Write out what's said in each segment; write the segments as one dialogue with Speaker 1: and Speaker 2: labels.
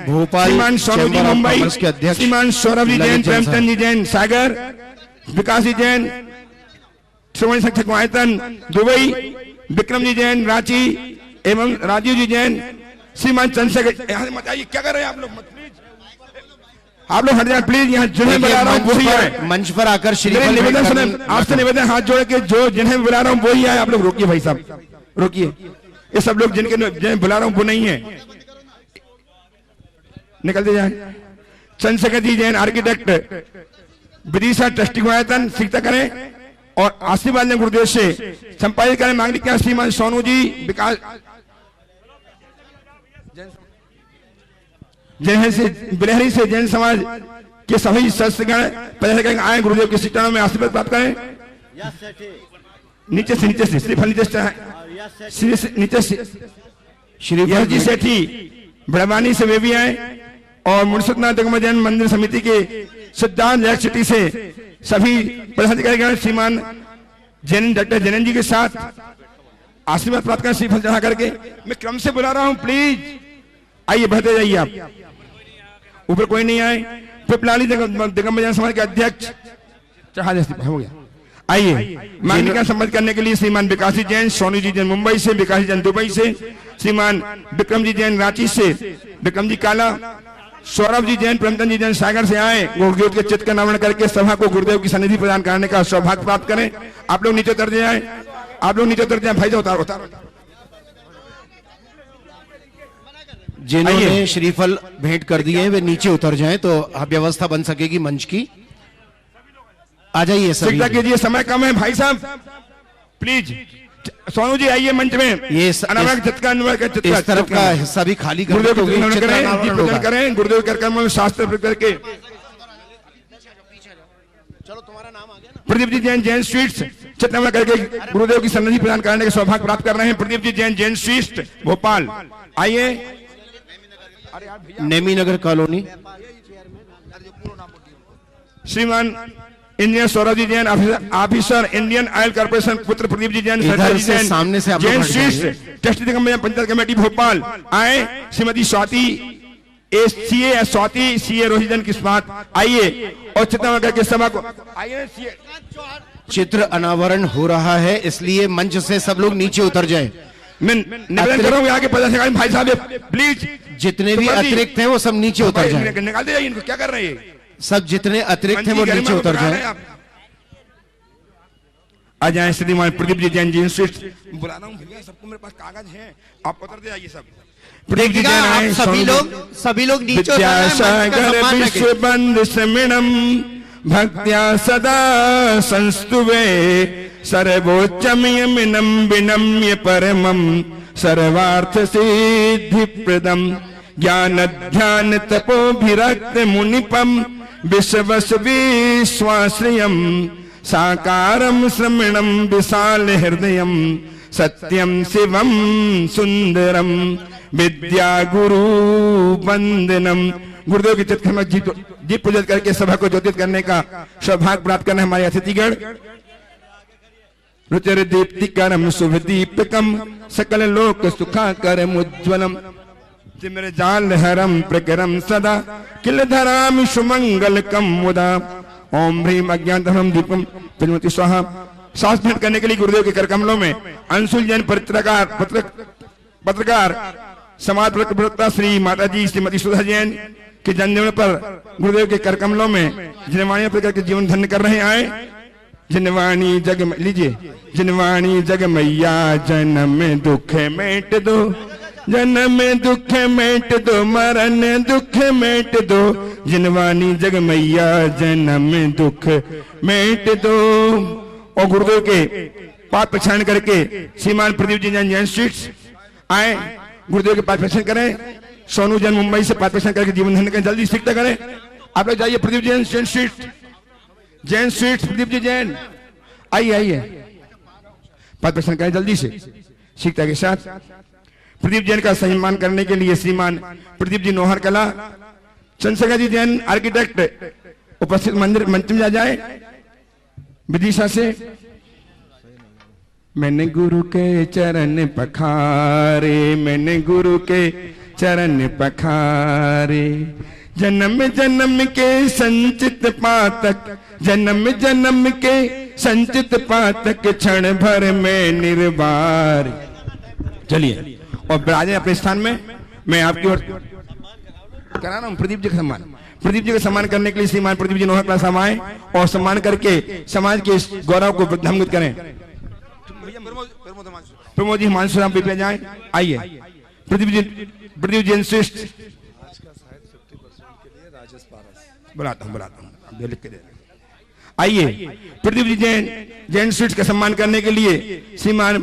Speaker 1: भोपाल
Speaker 2: श्रीमान सोनू जी मुंबई
Speaker 1: के अध्यक्ष
Speaker 2: श्रीमान सौरभ जी जैन, प्रेमचंद जी जैन सागर, विकास जी जैन श्रवण शिक्षक आयतन दुबई, विक्रम जी जैन रांची एवं राजीव जी जैन, श्रीमान चंद्रशेखर। यहाँ से मत आइए, क्या कर रहे हैं आप लोग? मत प्लीज, आप लोग हट जाए प्लीज। यहाँ जिन्हें बुला रहा हूँ वही आए, मंच पर आकर श्रीफल निवेदन सुने। आपसे निवेदन हाथ जोड़ के, जो जिन्हें बुला रहा हूँ वही आए। आप लोग रोकिए भाई साहब, रोकिए। ये सब लोग जिन्हें बुला रहा हूँ वो नहीं है, निकलते जाए। चंद्रशेखर जी जैन आर्किटेक्ट, विदिशा ट्रस्टी को आयतन शिक्षा करें और आशीर्वाद ने गुरुदेव से संपादित करें। मांगलिक क्या श्रीमान सोनू जी विकास जैन से बिलहरी से जैन समाज के सभी सदस्यगण आए, गुरुदेव के चरणों में आशीर्वाद प्राप्त करें। नीचे से श्रीफल नीचे से नीचे से श्री जी सेठी बड़वानी से वे भी आए और मुर्शिदनाथ जगमग जैन मंदिर समिति के सिद्धांत लेक सिटी से सभी पदाधिकारी श्रीमान जैन डॉक्टर जैन जी के साथ आशीर्वाद प्राप्त करें श्रीफल चढ़ा करके। मैं क्रम से बुला रहा हूं, प्लीज आइए, बढ़ते जाइए आप। ऊपर कोई नहीं आए। पिपलानी जगमग जैन समाज के अध्यक्ष चढ़ा दे, हो गया। आइए मांगलिक का सम्मत करने के लिए श्रीमान विकास जी जैन, सोनू जी जैन मुंबई से, विकास जी जैन दुबई से, श्रीमान विक्रम जी जैन रांची से, विक्रम जी काला, सौरभ जी जैन, प्रेमचंद जी जैन सागर से आए। गुरुदेव के चित्त का नमन करके सभा को गुरुदेव की सन्निधि प्रदान करने का सौभाग्य प्राप्त करें। आप लोग नीचे उतर जाए, आप लोग नीचे उतर जाए भाई, जो उतारो उतारो।
Speaker 1: जिन्होंने श्रीफल भेंट कर दिए हैं वे नीचे उतर जाएं तो व्यवस्था बन सकेगी मंच की। आ जाइए सभी,
Speaker 2: कीजिए, समय कम है भाई साहब, प्लीज। सोनू जी आइए मंच में। ये इस
Speaker 1: तरफ का हिस्सा भी खाली करें,
Speaker 2: गुरुदेव कार्यक्रम में शास्त्र करके।
Speaker 1: चलो तुम्हारा नाम आ गया ना।
Speaker 2: प्रदीप जी जैन जैन स्वीट्स चित्रनगर करके गुरुदेव की सन्निधि प्रदान करने के सौभाग्य प्राप्त कर रहे हैं। प्रदीप जी जैन जैन स्वीट्स भोपाल, आइए।
Speaker 1: Nemi Nagar colony.
Speaker 2: Shriman engineer Saurabh ji Jain officer Indian Oil Corporation, पुत्र प्रदीप जी जैन
Speaker 1: सामने से
Speaker 2: जैन ट्रस्टी पंचायत कमेटी भोपाल आए। श्रीमती स्वाति स्वाति सीए रोहिजन की बात, आइए। और चित्रनगर के सभा को आइए।
Speaker 1: चित्र अनावरण हो रहा है, इसलिए मंच से सब लोग नीचे उतर जाएं।
Speaker 2: मैं निवेदन कर रहा हूँ आगे पदाधिकारी भाई साहब, प्लीज
Speaker 1: जितने भी अतिरिक्त हैं वो सब नीचे उतर जाएं।
Speaker 2: निकालते जाइए इनको, क्या कर रहे हैं? सब
Speaker 1: जितने अतिरिक्त हैं वो नीचे उतर जाएं।
Speaker 2: आ जाए श्रीमान प्रदीप जी जैन जी बुला रहा हूँ भैया, सबको मेरे पास कागज है, आप उतर दे आइए सब। प्रदीप जी जैन
Speaker 1: सभी लोग नीचे
Speaker 2: विश्वबंध समिणम भक्त्या सदा संस्तुवे सर्वोच्चमियमिनं विनम्य परमं सर्वार्थ सिद्धि प्रदम ज्ञान ध्यान तपोभिरक्त मुनिपम विश्वस विश्वाश्रयम साकारम श्रमणम विशाल हृदयम सत्यम शिवम सुंदरम विद्या गुरु वंदनम। गुरुदेव की चित्त में दीप पूजन करके सभा को ज्योतित करने का सौभाग्य प्राप्त करना हमारे अतिथिगण। रुचिर दीप्तिकरम शुभ दीपकम सकल लोक सुखाकरम उज्ज्वलम चिमर जाल हरम प्रकरम सदा किल धराम सुमंगलकम मुदा। ओम ह्रीम अज्ञानधर्म दीपम पिन्वती स्वाहा। सांस भेंट करने के लिए गुरुदेव के कर कमलों में अंशुल जैन पत्रकार समाज प्रवक्ता श्री माताजी श्रीमती सुधा जैन के जन्मदिन पर गुरुदेव के कर कमलों में जिनवाणी प्रकार के जीवन धन्य कर रहे आए। जिनवाणी जग लीजिए, जिनवाणी जग मैया जन्म में दुख मेट दो, जन्म में दुख मेट दो, मरण दुख मेट दो, जिनवानी जग मैया जन्म में दुख मेट दो। और गुरुदेव के पाद प्रक्षालन करके श्रीमान प्रदीप जी जैन स्वीट्स आए, गुरुदेव के पाद प्रक्षालन करें। सोनू जैन मुंबई से पाद प्रक्षालन करके जीवन धन्य करें, जल्दी सीखते करें। आप लोग जाइए, प्रदीप जैन जैन स्वीट्स प्रदीप जी जैन आइए, आइए पाद प्रक्षालन करें जल्दी से सीखता के साथ। प्रदीप जैन का सम्मान करने के लिए श्रीमान प्रदीप जी नोहर कला, चंद्रशेखर जी जैन आर्किटेक्ट उपस्थित मंदिर मंच में आ जाए। विदिशा से मैंने गुरु के चरण पखारे, मैंने गुरु के चरण पखारे। जन्म जन्म के संचित पातक, जन्म जन्म के संचित पातक क्षण भर में निर्वार। चलिए और विराजे अपने स्थान में। मैं आपकी ओर करा रहा हूं प्रदीप जी का सम्मान। प्रदीप जी का सम्मान करने के लिए श्रीमान प्रदीप जी नोहर क्लास आए और सम्मान करके समाज के इस गौरव को वृद्धांगित करें। प्रमोद जी हिमांशु राम पे जाए। आइए प्रदीप जी इंसिस्ट। बुलाता हूँ लिख के दे। आइए प्रदीप जी जैन स्वीट्स का सम्मान करने के लिए श्रीमान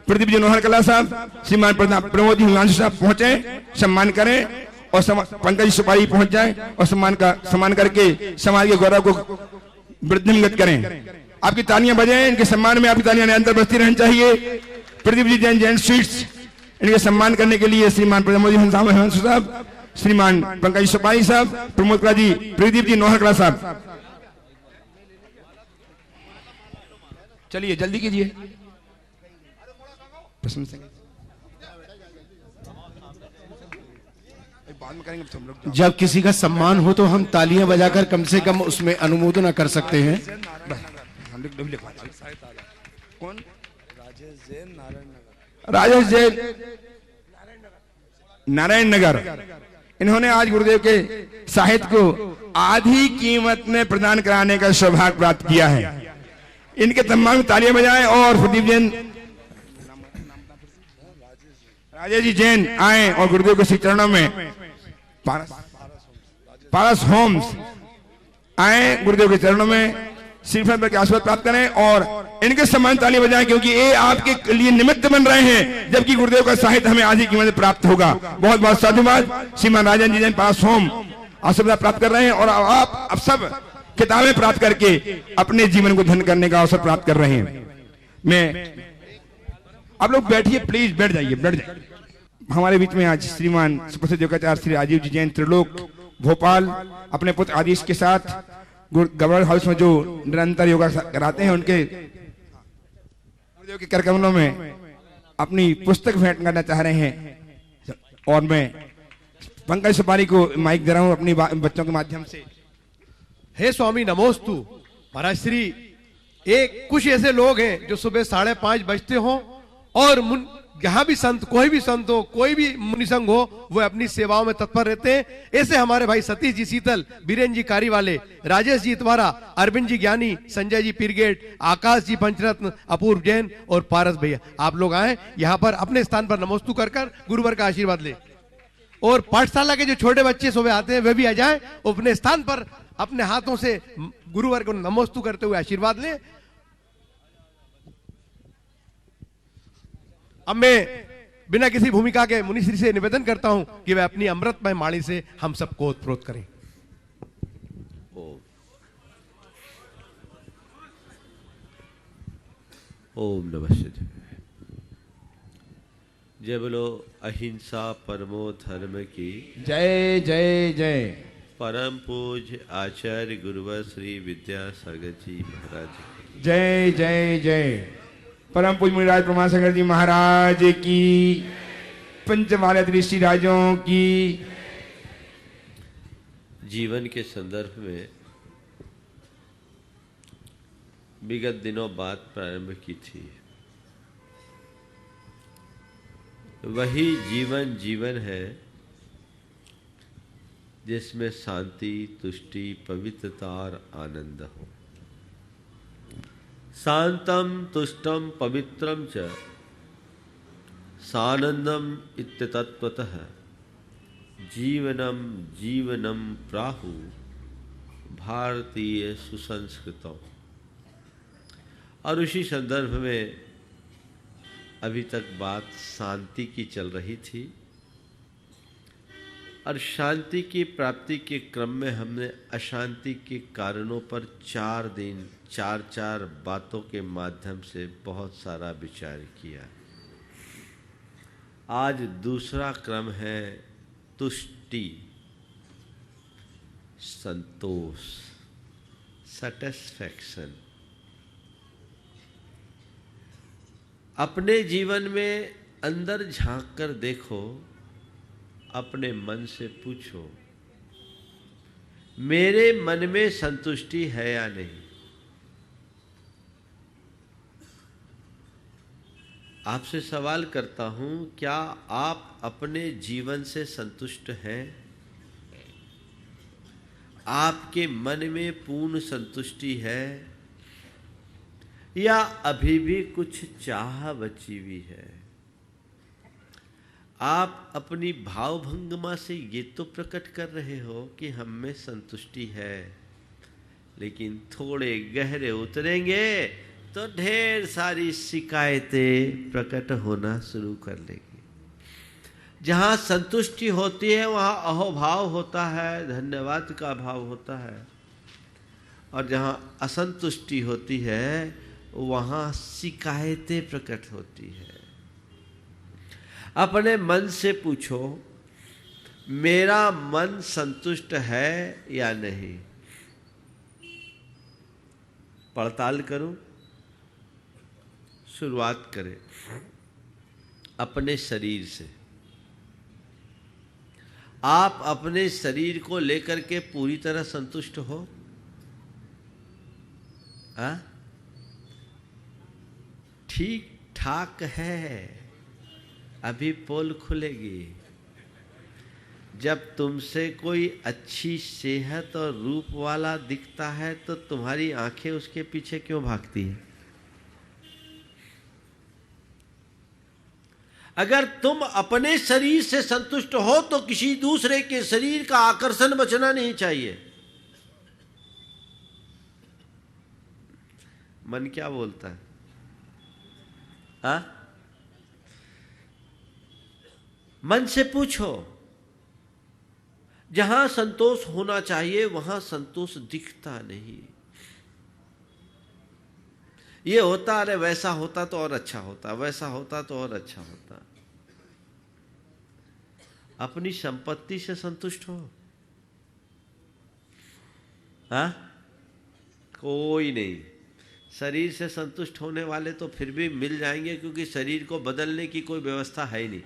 Speaker 2: प्रदीप जी नोहर कला साहब, श्रीमान प्रमोद जी हिमांशु साहब पहुंचे, सम्मान करें और पंकज सुपारी पहुंच जाए और सम्मान करके समाज के गौरव को वृद्धिंगत करें। आपकी तालियां बजाएं, इनके सम्मान में आपकी तालियां निरंतर बजती रहनी चाहिए। प्रदीप जी जैन स्वीट्स, इनके सम्मान करने के लिए श्रीमान प्रमोद जी हिमांशु साहब, श्रीमान पंकज सुपारी साहब, प्रमोद कला जी, प्रदीप जी नोहर कला साहब। चलिए जल्दी कीजिए।
Speaker 1: जब किसी का सम्मान हो तो हम तालियां बजाकर कम से कम उसमें अनुमोदन कर सकते हैं।
Speaker 2: कौन? राजेश जैन नारायण नगर। इन्होंने आज गुरुदेव के साहित्य को आधी कीमत में प्रदान कराने का सौभाग्य प्राप्त किया है। इनके सम्मान में तालियां बजाएं और प्रदीप जैन राजेश जी जैन आए और गुरुदेव के श्री चरणों में पारस होम्स आए, गुरुदेव के चरणों में श्रीफल के आशीर्वाद प्राप्त करें और इनके सम्मान तालियां बजाएं, क्योंकि ये आपके लिए निमित्त बन रहे हैं, जबकि गुरुदेव का साहित्य हमें आधी कीमत में प्राप्त होगा। बहुत बहुत साधुवाद। श्रीमान राजन जी जैन पारस होम आशीर्वाद प्राप्त कर रहे हैं और आप अब सब किताबें प्राप्त करके अपने जीवन को धन्य करने का अवसर प्राप्त कर रहे हैं। मैं आप लोग बैठिए, प्लीज बैठ जाइए। हमारे बीच में आज श्रीमान सुप्रसिद्ध योगाचार्य श्री राजीव जी जैन त्रिलोक भोपाल अपने पुत्र आदेश के साथ गवर्नर हाउस में जो निरंतर योगा कराते हैं, उनके गुरुदेव के कर कमलों में अपनी पुस्तक भेंट करना चाह रहे हैं। और मैं पंकज सुपारी को माइक दे रहा हूं अपनी बच्चों के माध्यम से।
Speaker 3: हे स्वामी नमोस्तु। महाराज श्री, एक कुछ ऐसे लोग हैं जो सुबह 5:30 बजते हो और जहां भी संत, कोई भी संत हो, कोई भी मुनिसंग हो, वो अपनी सेवाओं में तत्पर रहते हैं। ऐसे हमारे भाई सतीश जी शीतल, बीरेन जी कारी वाले, राजेश जी इतवारा, अरविंद जी ज्ञानी, संजय जी पीरगेट, आकाश जी पंचरत्न, अपूर्व जैन और पारस भैया, आप लोग आए यहाँ पर अपने स्थान पर नमोस्तु कर गुरुवर का आशीर्वाद ले। और पाठशाला के जो छोटे बच्चे सुबह आते हैं वे भी आ जाए, अपने स्थान पर अपने हाथों से गुरुवर को नमोस्तु करते हुए आशीर्वाद ले। अब मैं बिना किसी भूमिका के मुनिश्री से निवेदन करता हूं कि वे अपनी अमृतमय वाणी से हम सबको ओतप्रोत करें।
Speaker 4: ओम नमः शिवाय। जय बोलो अहिंसा परमो धर्म की
Speaker 2: जय जय जय। परम
Speaker 4: पूज्य आचार्य गुरुवर श्री विद्यासागर जी महाराज
Speaker 2: जय जय जय। परम पूज्य मुनिराज प्रमाणसागर जी महाराज की, पंचमाला ऋषि राजों की।
Speaker 4: जीवन के संदर्भ में विगत दिनों बात प्रारंभ की थी। वही जीवन है जिसमें शांति, तुष्टि, पवित्रता और आनंद हो। शांतम तुष्टम पवित्रम च सानंदम इत्यतत्वतः जीवनम प्राहु भारतीय सुसंस्कृतम। और उसी संदर्भ में अभी तक बात शांति की चल रही थी और शांति की प्राप्ति के क्रम में हमने अशांति के कारणों पर 4 दिन 4 बातों के माध्यम से बहुत सारा विचार किया। आज दूसरा क्रम है तुष्टि, संतोष, सैटिस्फैक्शन। अपने जीवन में अंदर झांक कर देखो, अपने मन से पूछो, मेरे मन में संतुष्टि है या नहीं। आपसे सवाल करता हूं, क्या आप अपने जीवन से संतुष्ट हैं? आपके मन में पूर्ण संतुष्टि है या अभी भी कुछ चाह बची हुई है? आप अपनी भावभंगिमा से ये तो प्रकट कर रहे हो कि हम में संतुष्टि है, लेकिन थोड़े गहरे उतरेंगे तो ढेर सारी शिकायतें प्रकट होना शुरू कर लेगी। जहाँ संतुष्टि होती है वहाँ अहोभाव होता है, धन्यवाद का भाव होता है, और जहाँ असंतुष्टि होती है वहाँ शिकायतें प्रकट होती है। अपने मन से पूछो, मेरा मन संतुष्ट है या नहीं? पड़ताल करो। शुरुआत करें अपने शरीर से। आप अपने शरीर को लेकर के पूरी तरह संतुष्ट हो? ठीक ठाक है। अभी पोल खुलेगी। जब तुमसे कोई अच्छी सेहत और रूप वाला दिखता है तो तुम्हारी आंखें उसके पीछे क्यों भागती हैं? अगर तुम अपने शरीर से संतुष्ट हो तो किसी दूसरे के शरीर का आकर्षण बचना नहीं चाहिए। मन क्या बोलता है? मन से पूछो। जहां संतोष होना चाहिए वहां संतोष दिखता नहीं। ये होता, अरे वैसा होता तो और अच्छा होता, वैसा होता तो और अच्छा होता। अपनी संपत्ति से संतुष्ट हो? कोई नहीं। शरीर से संतुष्ट होने वाले तो फिर भी मिल जाएंगे, क्योंकि शरीर को बदलने की कोई व्यवस्था है ही नहीं।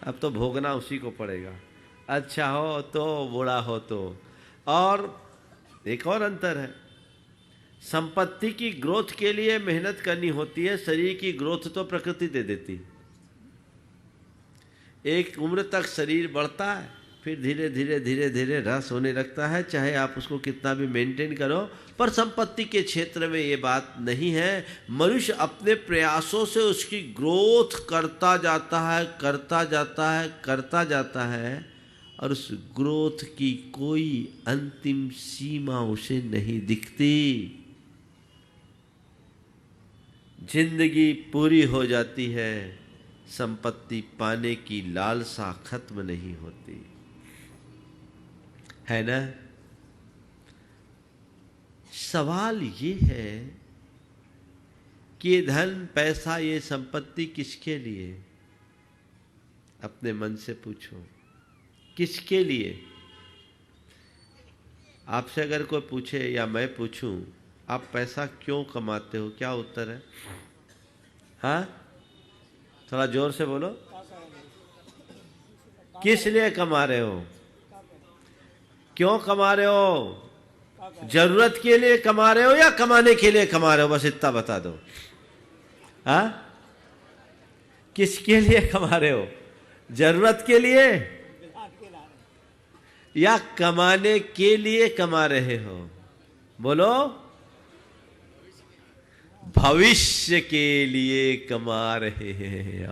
Speaker 4: अब तो भोगना उसी को पड़ेगा, अच्छा हो तो, बुरा हो तो। और एक और अंतर है, संपत्ति की ग्रोथ के लिए मेहनत करनी होती है, शरीर की ग्रोथ तो प्रकृति दे देती। एक उम्र तक शरीर बढ़ता है, फिर धीरे धीरे धीरे धीरे ह्रास होने लगता है, चाहे आप उसको कितना भी मेंटेन करो। पर संपत्ति के क्षेत्र में ये बात नहीं है। मनुष्य अपने प्रयासों से उसकी ग्रोथ करता जाता है, करता जाता है, करता जाता है, और उस ग्रोथ की कोई अंतिम सीमा उसे नहीं दिखती। जिंदगी पूरी हो जाती है, संपत्ति पाने की लालसा खत्म नहीं होती है ना। सवाल ये है कि ये धन, पैसा, ये संपत्ति किसके लिए? अपने मन से पूछो, किसके लिए? आपसे अगर कोई पूछे या मैं पूछूं, आप पैसा क्यों कमाते हो, क्या उत्तर है? थोड़ा जोर से बोलो। किस लिए कमा रहे हो? क्यों कमा रहे हो? जरूरत के लिए कमा रहे हो या कमाने के लिए कमा रहे हो? बस इतना बता दो। किसके लिए कमा रहे हो? जरूरत के लिए या कमाने के लिए कमा रहे हो? बोलो। भविष्य के लिए कमा रहे हैं।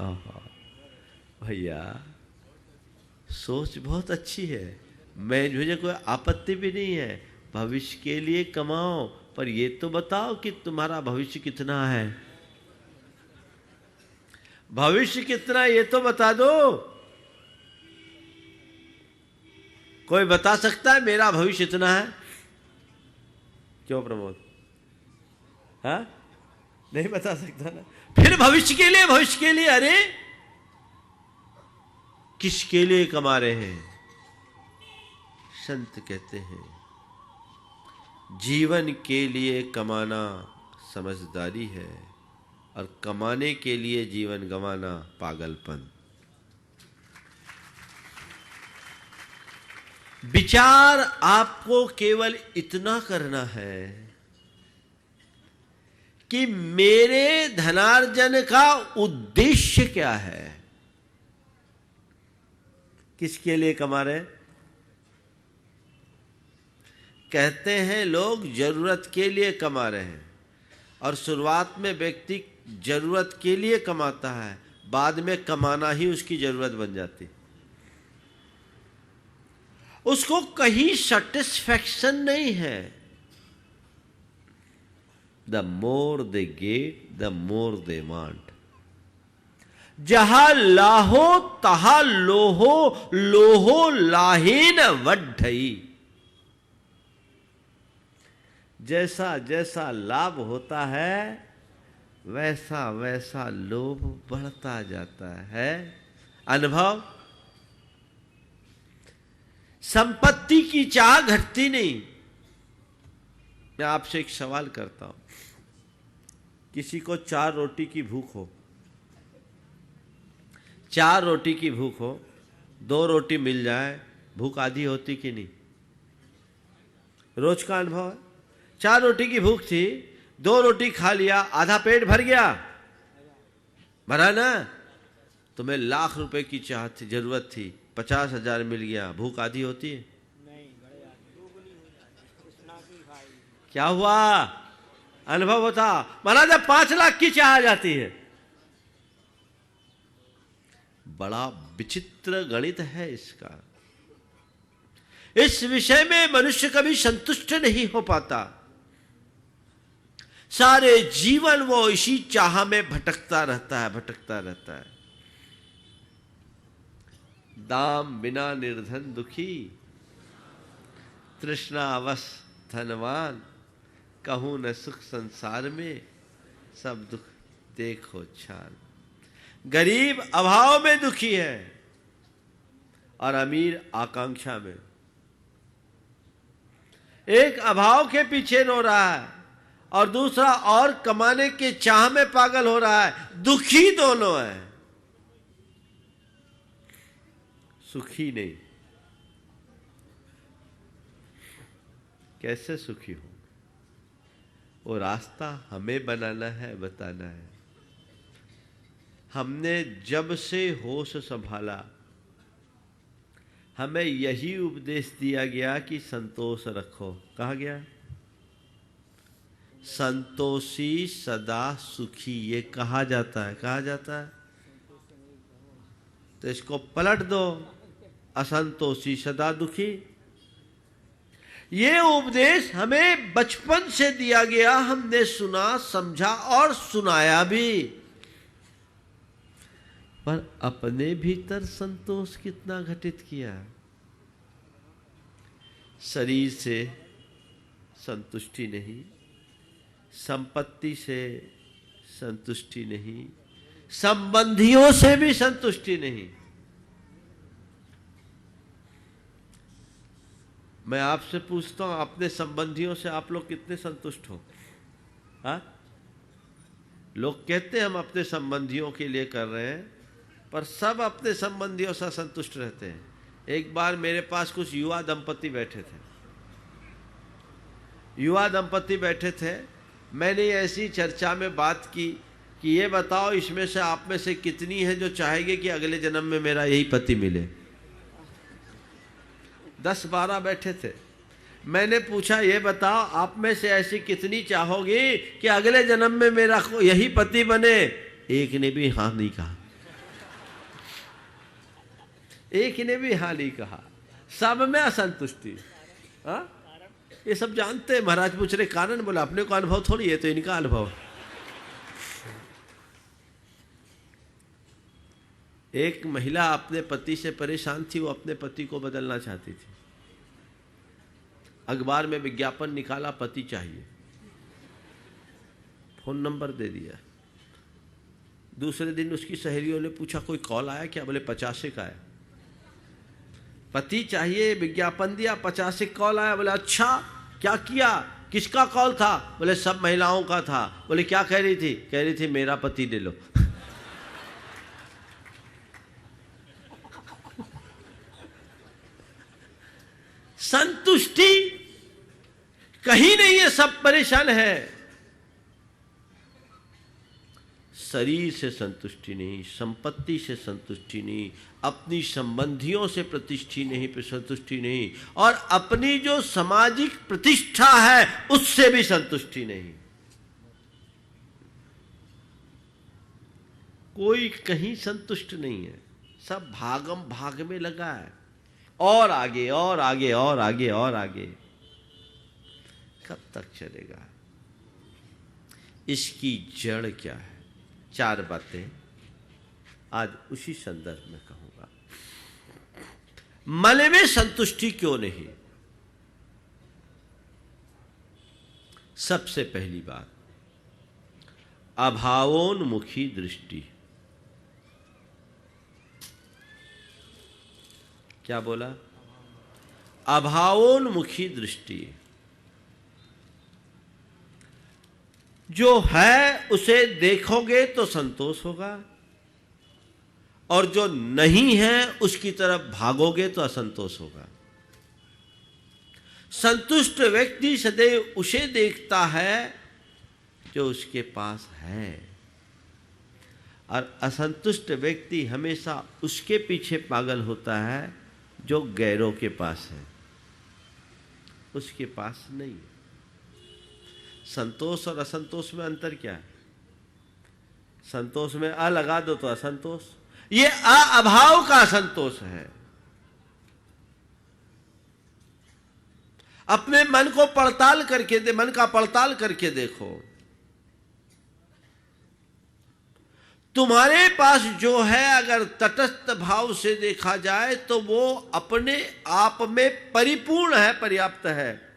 Speaker 4: भैया सोच बहुत अच्छी है, मुझे कोई आपत्ति भी नहीं है। भविष्य के लिए कमाओ, पर ये तो बताओ कि तुम्हारा भविष्य कितना है। भविष्य कितना ये तो बता दो। कोई बता सकता है मेरा भविष्य इतना है? क्यों प्रमोद? नहीं बता सकता ना। फिर भविष्य के लिए अरे किसके लिए कमा रहे हैं? संत कहते हैं जीवन के लिए कमाना समझदारी है, और कमाने के लिए जीवन गंवाना पागलपन। विचार आपको केवल इतना करना है कि मेरे धनार्जन का उद्देश्य क्या है, किसके लिए कमा रहे। कहते हैं लोग जरूरत के लिए कमा रहे हैं, और शुरुआत में व्यक्ति जरूरत के लिए कमाता है, बाद में कमाना ही उसकी जरूरत बन जाती, उसको कहीं सेटिस्फैक्शन नहीं है। The more they get the more they want. जहां लाहो तहां लोहो, लोहो लाहीन वड्ढई। जैसा जैसा लाभ होता है वैसा वैसा लोभ बढ़ता जाता है। अनुभव, संपत्ति की चाह घटती नहीं। मैं आपसे एक सवाल करता हूं, किसी को 4 रोटी की भूख हो, 4 रोटी की भूख हो, 2 रोटी मिल जाए, भूख आधी होती कि नहीं? रोज का अनुभव है। 4 रोटी की भूख थी, 2 रोटी खा लिया, आधा पेट भर गया, भरा ना? तुम्हें लाख रुपए की चाह थी, जरूरत थी, 50,000 मिल गया, भूख आधी होती है? क्या हुआ? अनुभव होता। महाराज 5 लाख की चाह आ जाती है। बड़ा विचित्र गणित है इसका। इस विषय में मनुष्य कभी संतुष्ट नहीं हो पाता। सारे जीवन वो इसी चाह में भटकता रहता है, भटकता रहता है। दाम बिना निर्धन दुखी, तृष्णावश धनवान, कहूं न सुख संसार में, सब दुख देखो छान। गरीब अभाव में दुखी है और अमीर आकांक्षा में। एक अभाव के पीछे रो रहा है और दूसरा और कमाने के चाह में पागल हो रहा है। दुखी दोनों है, सुखी नहीं। कैसे सुखी हो? वो रास्ता हमें बनाना है, बताना है। हमने जब से होश संभाला, हमें यही उपदेश दिया गया कि संतोष रखो। कहा गया संतोषी सदा सुखी, ये कहा जाता है, कहा जाता है। तो इसको पलट दो, असंतोषी सदा दुखी। ये उपदेश हमें बचपन से दिया गया, हमने सुना, समझा और सुनाया भी। पर अपने भीतर संतोष कितना घटित किया? शरीर से संतुष्टि नहीं, संपत्ति से संतुष्टि नहीं, संबंधियों से भी संतुष्टि नहीं। मैं आपसे पूछता हूं, अपने संबंधियों से आप लोग कितने संतुष्ट हो? हाँ? लोग कहते हैं हम अपने संबंधियों के लिए कर रहे हैं, पर सब अपने संबंधियों से संतुष्ट रहते हैं। एक बार मेरे पास कुछ युवा दंपति बैठे थे, युवा दंपति बैठे थे। मैंने ऐसी चर्चा में बात की कि ये बताओ इसमें से आप में से कितनी है जो चाहेंगे कि अगले जन्म में मेरा यही पति मिले। 10-12 बैठे थे। मैंने पूछा ये बताओ आप में से ऐसी कितनी चाहोगी कि अगले जन्म में मेरा यही पति बने? एक ने भी हाँ नहीं कहा, एक ने भी हाँ नहीं कहा। सब में असंतुष्टि। हाँ? ये सब जानते हैं। महाराज पूछ रहे कारण, बोला अपने को अनुभव थोड़ी है, तो इनका अनुभव। एक महिला अपने पति से परेशान थी, वो अपने पति को बदलना चाहती थी। अखबार में विज्ञापन निकाला, पति चाहिए, फोन नंबर दे दिया। दूसरे दिन उसकी सहेलियों ने पूछा कोई कॉल आया क्या? बोले 50 का है। पति चाहिए, विज्ञापन दिया, 50 कॉल आया। बोले अच्छा क्या किया, किसका कॉल था? बोले सब महिलाओं का था। बोले क्या कह रही थी? कह रही थी मेरा पति ले लो। संतुष्टि कहीं नहीं है, सब परेशान है। शरीर से संतुष्टि नहीं, संपत्ति से संतुष्टि नहीं, अपनी संबंधियों से प्रतिष्ठा नहीं, संतुष्टि नहीं, और अपनी जो सामाजिक प्रतिष्ठा है उससे भी संतुष्टि नहीं। कोई कहीं संतुष्ट नहीं है, सब भागम भाग में लगा है, और आगे और आगे और आगे और आगे। कब तक चलेगा? इसकी जड़ क्या है? 4 बातें आज उसी संदर्भ में कहूंगा। मन में संतुष्टि क्यों नहीं? सबसे पहली बात, अभावोन्मुखी दृष्टि। क्या बोला? अभावोन्मुखी दृष्टि। जो है उसे देखोगे तो संतोष होगा, और जो नहीं है उसकी तरफ भागोगे तो असंतोष होगा। संतुष्ट व्यक्ति सदैव उसे देखता है जो उसके पास है, और असंतुष्ट व्यक्ति हमेशा उसके पीछे पागल होता है जो गैरों के पास है, उसके पास नहीं। संतोष और असंतोष में अंतर क्या है? संतोष में अ लगा दो तो असंतोष, ये अभाव का असंतोष है। अपने मन को पड़ताल करके मन का पड़ताल करके देखो, तुम्हारे पास जो है अगर तटस्थ भाव से देखा जाए तो वो अपने आप में परिपूर्ण है, पर्याप्त है,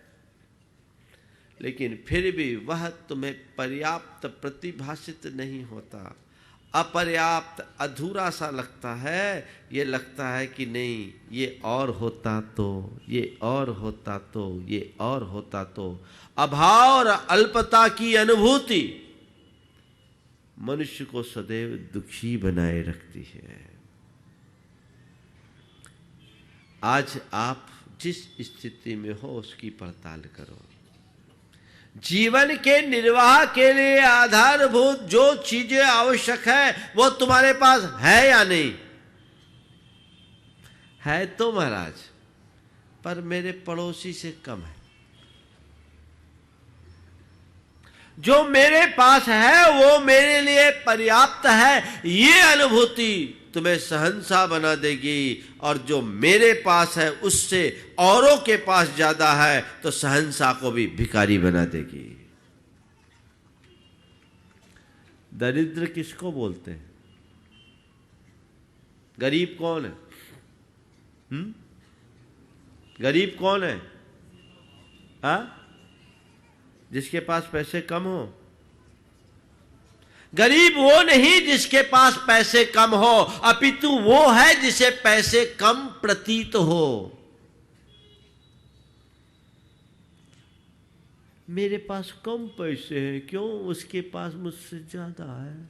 Speaker 4: लेकिन फिर भी वह तुम्हें पर्याप्त प्रतिभाषित नहीं होता, अपर्याप्त, अधूरा सा लगता है। ये लगता है कि नहीं, ये और होता तो, ये और होता तो, ये और होता तो। अभाव और अल्पता की अनुभूति मनुष्य को सदैव दुखी बनाए रखती है। आज आप जिस स्थिति में हो उसकी पड़ताल करो। जीवन के निर्वाह के लिए आधारभूत जो चीजें आवश्यक है वो तुम्हारे पास है या नहीं? है तो महाराज, पर मेरे पड़ोसी से कम है। जो मेरे पास है वो मेरे लिए पर्याप्त है, ये अनुभूति तुम्हें सहनसा बना देगी। और जो मेरे पास है उससे औरों के पास ज्यादा है तो सहनसा को भी भिखारी बना देगी। दरिद्र किसको बोलते हैं? गरीब कौन है? गरीब कौन है? जिसके पास पैसे कम हो। गरीब वो नहीं जिसके पास पैसे कम हो, अपितु वो है जिसे पैसे कम प्रतीत हो। मेरे पास कम पैसे हैं, क्यों? उसके पास मुझसे ज्यादा है।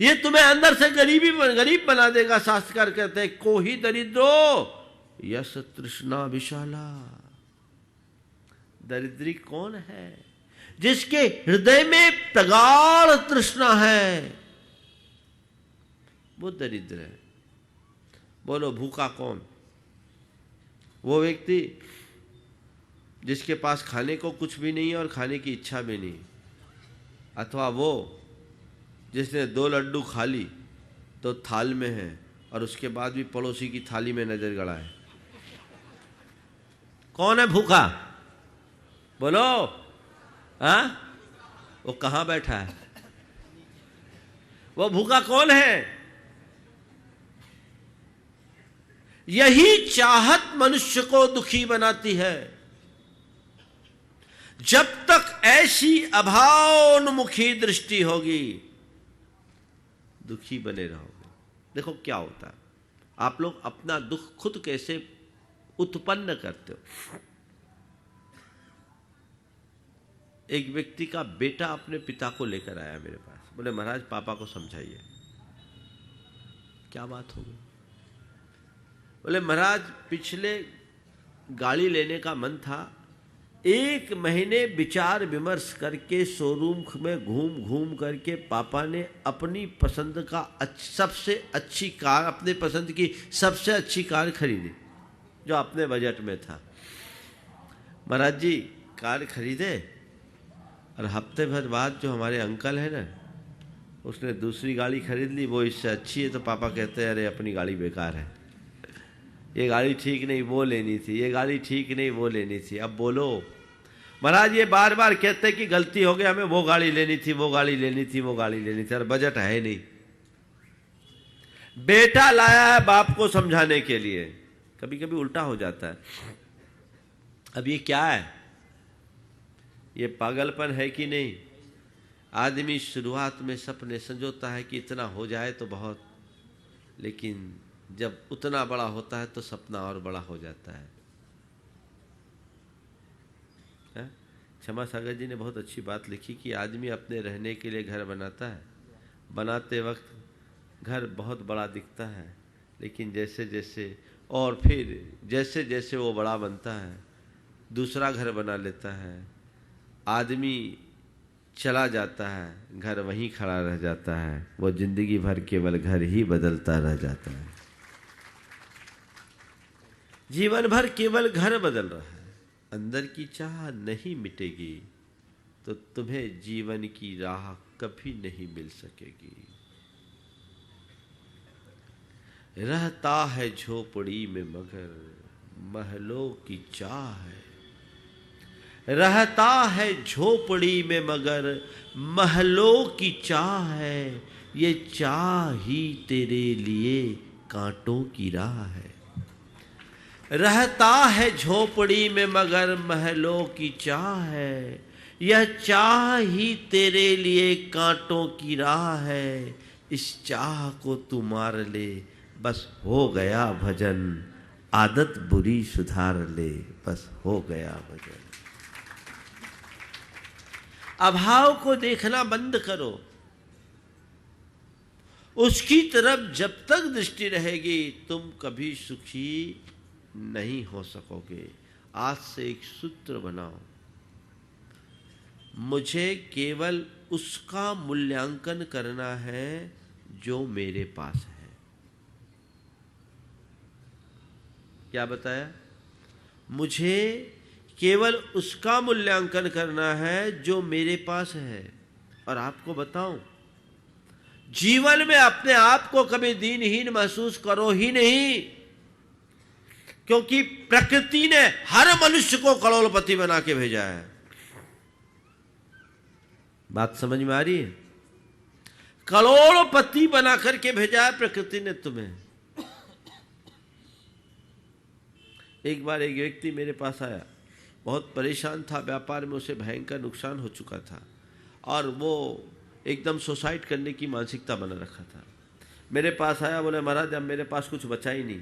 Speaker 4: ये तुम्हें अंदर से गरीब बना देगा। शास्त्रकार कहते हैं, को ही दरिद्रो यस तृष्णा विशाला। दरिद्री कौन है? जिसके हृदय में प्रगाढ़ तृष्णा है, वो दरिद्र है। बोलो भूखा कौन? वो व्यक्ति जिसके पास खाने को कुछ भी नहीं है और खाने की इच्छा भी नहीं, अथवा वो जिसने 2 लड्डू खा ली तो थाल में है और उसके बाद भी पड़ोसी की थाली में नजर गड़ा है। कौन है भूखा? बोलो। वो कहां बैठा है? वो भूखा कौन है? यही चाहत मनुष्य को दुखी बनाती है। जब तक ऐसी अभावोन्मुखी दृष्टि होगी दुखी बने रहोगे। देखो क्या होता है, आप लोग अपना दुख खुद कैसे उत्पन्न करते हो। एक व्यक्ति का बेटा अपने पिता को लेकर आया मेरे पास, बोले महाराज पापा को समझाइए। क्या बात हो गई? बोले महाराज पिछले गाड़ी लेने का मन था। 1 महीने विचार विमर्श करके शोरूम में घूम घूम करके पापा ने अपनी पसंद का सबसे अच्छी कार, अपने पसंद की सबसे अच्छी कार खरीदी जो अपने बजट में था। महाराज जी कार खरीदे और हफ्ते भर बाद जो हमारे अंकल है ना, उसने दूसरी गाड़ी खरीद ली, वो इससे अच्छी है। तो पापा कहते हैं अरे अपनी गाड़ी बेकार है, ये गाड़ी ठीक नहीं, वो लेनी थी, ये गाड़ी ठीक नहीं, वो लेनी थी। अब बोलो महाराज, ये बार बार कहते हैं कि गलती हो गई, हमें वो गाड़ी लेनी थी, वो गाड़ी लेनी थी, वो गाड़ी लेनी थी, और बजट है नहीं। बेटा लाया है बाप को समझाने के लिए, कभी कभी उल्टा हो जाता है। अब ये क्या है, ये पागलपन है कि नहीं? आदमी शुरुआत में सपने संजोता है कि इतना हो जाए तो बहुत, लेकिन जब उतना बड़ा होता है तो सपना और बड़ा हो जाता है। क्षमा सागर जी ने बहुत अच्छी बात लिखी कि आदमी अपने रहने के लिए घर बनाता है, बनाते वक्त घर बहुत बड़ा दिखता है, लेकिन जैसे जैसे और फिर जैसे जैसे वो बड़ा बनता है दूसरा घर बना लेता है, आदमी चला जाता है, घर वहीं खड़ा रह जाता है, वो जिंदगी भर केवल घर ही बदलता रह जाता है। जीवन भर केवल घर बदल रहा है, अंदर की चाह नहीं मिटेगी तो तुम्हें जीवन की राह कभी नहीं मिल सकेगी। रहता है झोपड़ी में मगर महलों की चाह है, रहता है झोपड़ी में मगर महलों की चाह है, ये चाह ही तेरे लिए कांटों की राह है। रहता है झोपड़ी में मगर महलों की चाह है, यह चाह ही तेरे लिए कांटों की राह है। इस चाह को तू मार ले बस हो गया भजन, आदत बुरी सुधार ले बस हो गया भजन। अभाव को देखना बंद करो, उसकी तरफ जब तक दृष्टि रहेगी तुम कभी सुखी नहीं हो सकोगे। आज से एक सूत्र बनाओ, मुझे केवल उसका मूल्यांकन करना है जो मेरे पास है। क्या बताया? मुझे केवल उसका मूल्यांकन करना है जो मेरे पास है। और आपको बताऊं, जीवन में अपने आप को कभी दीनहीन महसूस करो ही नहीं, क्योंकि प्रकृति ने हर मनुष्य को करोड़पति बना के भेजा है। बात समझ में आ रही है? करोड़पति बना करके भेजा है प्रकृति ने तुम्हें। एक बार एक व्यक्ति मेरे पास आया, बहुत परेशान था, व्यापार में उसे भयंकर नुकसान हो चुका था और वो एकदम सुसाइड करने की मानसिकता बना रखा था। मेरे पास आया, बोले महाराज अब मेरे पास कुछ बचा ही नहीं,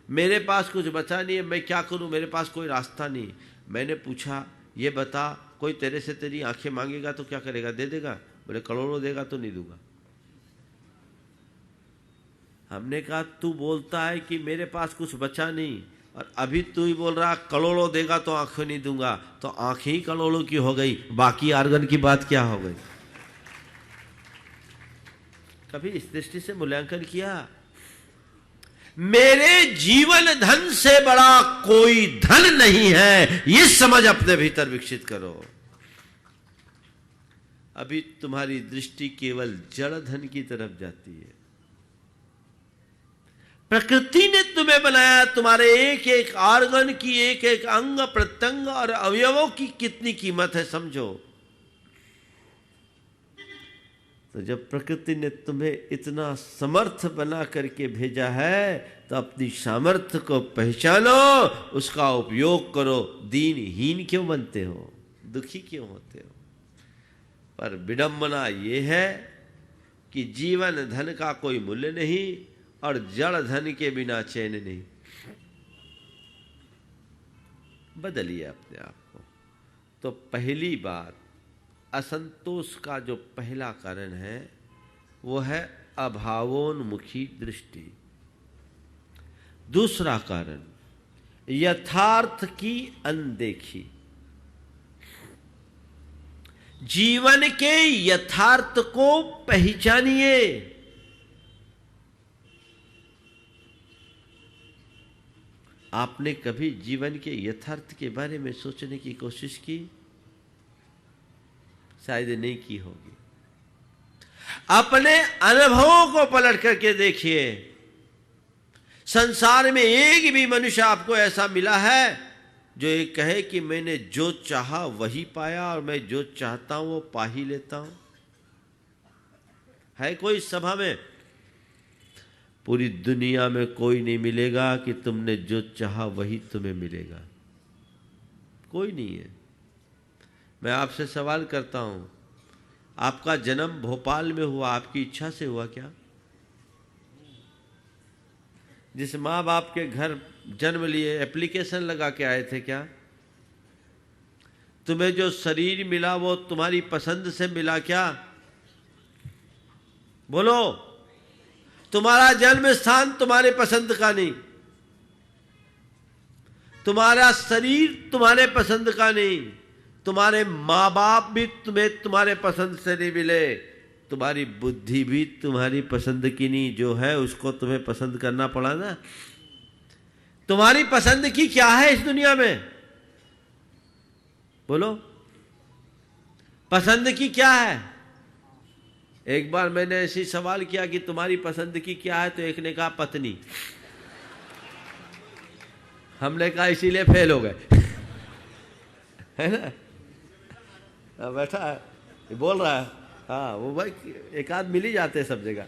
Speaker 4: मेरे पास कुछ बचा नहीं है, मैं क्या करूं, मेरे पास कोई रास्ता नहीं। मैंने पूछा ये बता, कोई तेरे से तेरी आंखें मांगेगा तो क्या करेगा, दे देगा? बोले करोड़ों देगा तो नहीं दूंगा। हमने कहा तू बोलता है कि मेरे पास कुछ बचा नहीं और अभी तू ही बोल रहा करोड़ों देगा तो आंखें नहीं दूंगा, तो आंखें ही करोड़ों की हो गई, बाकी आर्गन की बात क्या हो गई? कभी इस दृष्टि से मूल्यांकन किया? मेरे जीवन धन से बड़ा कोई धन नहीं है, ये समझ अपने भीतर विकसित करो। अभी तुम्हारी दृष्टि केवल जड़ धन की तरफ जाती है। प्रकृति ने तुम्हें बनाया, तुम्हारे एक एक आर्गन की, एक एक अंग प्रत्यंग और अवयवों की कितनी कीमत है समझो। तो जब प्रकृति ने तुम्हें इतना समर्थ बना करके भेजा है तो अपनी सामर्थ्य को पहचानो, उसका उपयोग करो। दीनहीन क्यों बनते हो, दुखी क्यों होते हो? पर विडंबना ये है कि जीवन धन का कोई मूल्य नहीं और जड़ धन के बिना चैन नहीं। बदलिए अपने आप को। तो पहली बात, असंतोष का जो पहला कारण है वो है अभावोन्मुखी दृष्टि। दूसरा कारण, यथार्थ की अनदेखी। जीवन के यथार्थ को पहचानिए। आपने कभी जीवन के यथार्थ के बारे में सोचने की कोशिश की? शायद नहीं की होगी। अपने अनुभवों को पलट करके देखिए। संसार में एक भी मनुष्य आपको ऐसा मिला है जो ये कहे कि मैंने जो चाहा वही पाया और मैं जो चाहता हूं वो पा ही लेता हूं? है कोई सभा में? पूरी दुनिया में कोई नहीं मिलेगा कि तुमने जो चाहा वही तुम्हें मिलेगा। कोई नहीं है। मैं आपसे सवाल करता हूं, आपका जन्म भोपाल में हुआ, आपकी इच्छा से हुआ क्या? जिस माँ बाप के घर जन्म लिए एप्लीकेशन लगा के आए थे क्या? तुम्हें जो शरीर मिला वो तुम्हारी पसंद से मिला क्या? बोलो। तुम्हारा जन्म स्थान तुम्हारे पसंद का नहीं, तुम्हारा शरीर तुम्हारे पसंद का नहीं, तुम्हारे माँ बाप भी तुम्हें तुम्हारे पसंद से नहीं मिले, तुम्हारी बुद्धि भी तुम्हारी पसंद की नहीं। जो है उसको तुम्हें पसंद करना पड़ा ना। तुम्हारी पसंद की क्या है इस दुनिया में? बोलो, पसंद की क्या है? एक बार मैंने ऐसी सवाल किया कि तुम्हारी पसंद की क्या है, तो एक ने कहा पत्नी। हमने कहा इसीलिए फेल हो गए। है ना? बैठा है, ये बोल रहा है। हाँ, वो भाई एक आध मिल ही जाते हैं सब जगह।